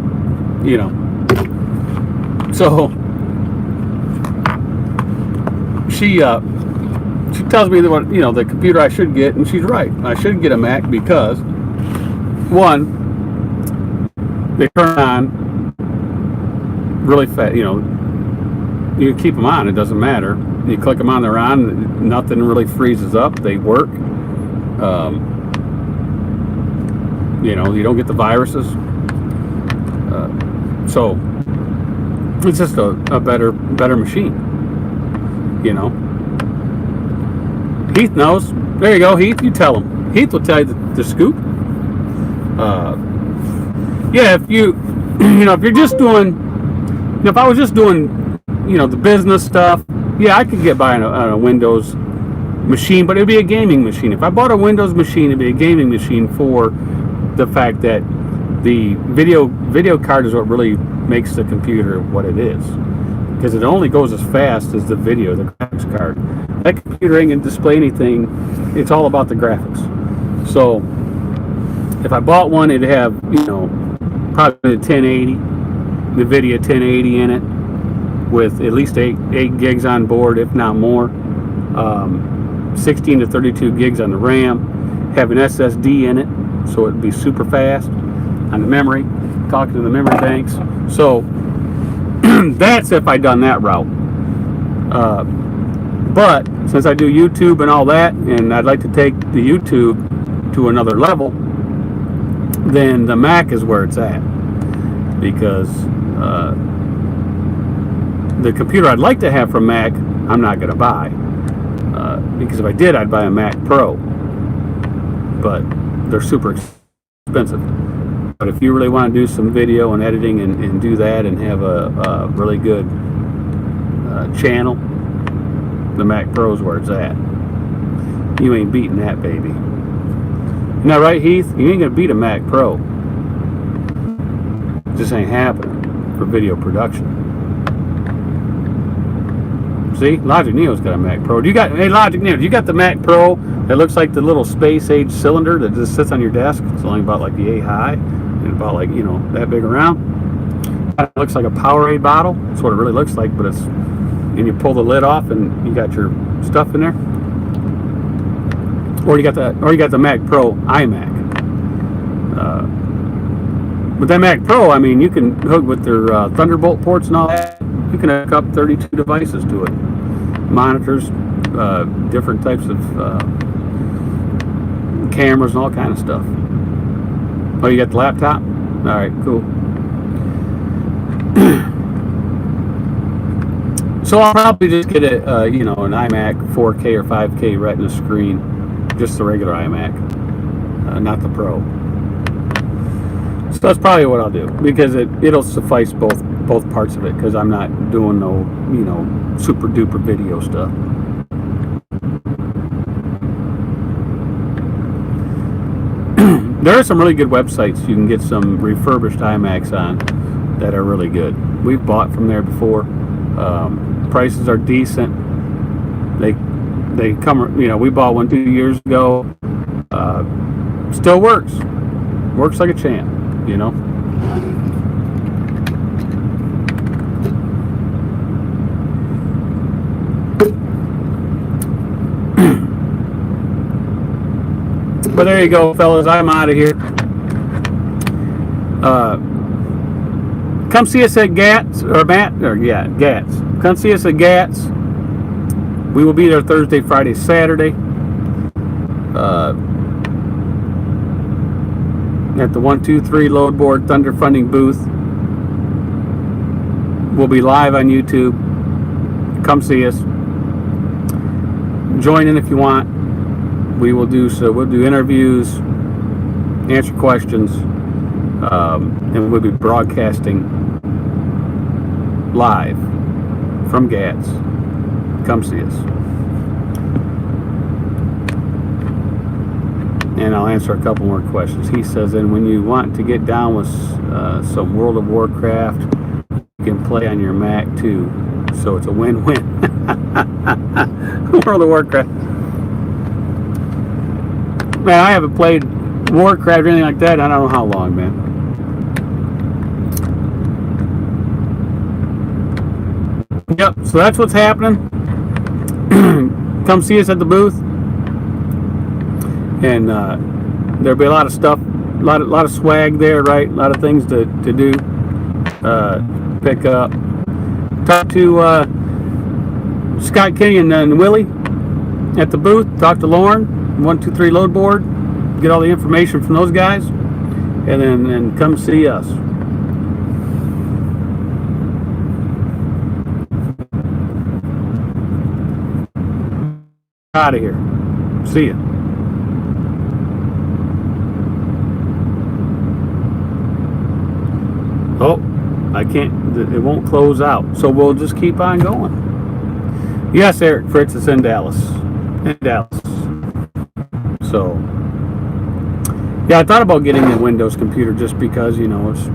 so she tells me that what the computer I should get, and she's right. I should get a Mac because, one, they turn on really fast. You keep them on, it doesn't matter. You click them on, they're on. Nothing really freezes up. They work. You don't get the viruses. So it's just a better machine. Heath knows. There you go, Heath. You tell him. Heath will tell you the scoop. If if you're just doing, if I was just doing, the business stuff, I could get by on a Windows machine, but it'd be a gaming machine. If I bought a Windows machine, it'd be a gaming machine for the fact that the video card is what really makes the computer what it is. Because it only goes as fast as the video, the graphics card. That computer ain't going to display anything. It's all about the graphics. So, if I bought one, it'd have, probably the 1080, NVIDIA 1080 in it, with at least 8 gigs on board, if not more. 16 to 32 gigs on the RAM. Have an SSD in it, so it'd be super fast on the memory. Talking to the memory banks. So, that's if I done that route. But since I do YouTube and all that, and I'd like to take the YouTube to another level, then the Mac is where it's at. Because the computer I'd like to have from Mac, I'm not going to buy. Because if I did, I'd buy a Mac Pro. But they're super expensive. But if you really want to do some video and editing and do that and have a really good channel, the Mac Pro is where it's at. You ain't beating that, baby. Isn't that right, Heath? You ain't going to beat a Mac Pro. It just ain't happening for video production. See? Logic Neo's got a Mac Pro. Hey, Logic Neo, you got the Mac Pro that looks like the little space-age cylinder that just sits on your desk? It's only about like the A-high. And about like, that big around. It looks like a Powerade bottle. That's what it really looks like, but and you pull the lid off and you got your stuff in there. Or you got the Mac Pro iMac. With that Mac Pro, I mean, you can hook with their Thunderbolt ports and all that. You can hook up 32 devices to it. Monitors, different types of cameras and all kind of stuff. Oh, you got the laptop? Alright, cool. So I'll probably just get an iMac 4K or 5K Retina screen. Just the regular iMac. Not the Pro. So that's probably what I'll do. Because it'll suffice both both parts of it, because I'm not doing no, super duper video stuff. There are some really good websites you can get some refurbished iMacs on that are really good. We've bought from there before. Prices are decent. They come, we bought one 2 years ago. Still works like a champ, But there you go, fellas. I'm out of here. Come see us at Gats. Come see us at Gats. We will be there Thursday, Friday, Saturday. At the 123 Load Board Thunder Funding booth. We'll be live on YouTube. Come see us. Join in if you want. We will do so. We'll do interviews, answer questions, and we'll be broadcasting live from Gats. Come see us. And I'll answer a couple more questions. He says, and when you want to get down with some World of Warcraft, you can play on your Mac too. So it's a win-win. World of Warcraft. Man, I haven't played Warcraft or anything like that. I don't know how long, man. Yep, so that's what's happening. Come see us at the booth. And there'll be a lot of stuff, a lot of swag there, right? A lot of things to do, pick up. Talk to Scott Kenny and Willie at the booth. Talk to Lauren, 123 Load Board. Get all the information from those guys, and then come see us. Out of here. See ya. Oh, I can't, it won't close out. So we'll just keep on going. Yes, Eric Fritz is in Dallas. So, yeah, I thought about getting a Windows computer just because, it's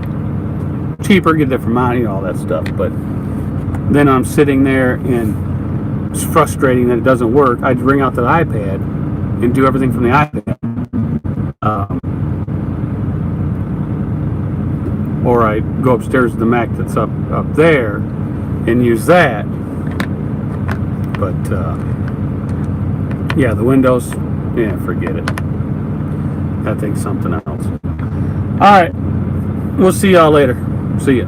cheaper, get a different monitor, all that stuff. But then I'm sitting there and it's frustrating that it doesn't work. I'd bring out the iPad and do everything from the iPad. Or I go upstairs to the Mac that's up there and use that. But yeah, the Windows, forget it. That thing's something else. All right, we'll see y'all later. See ya.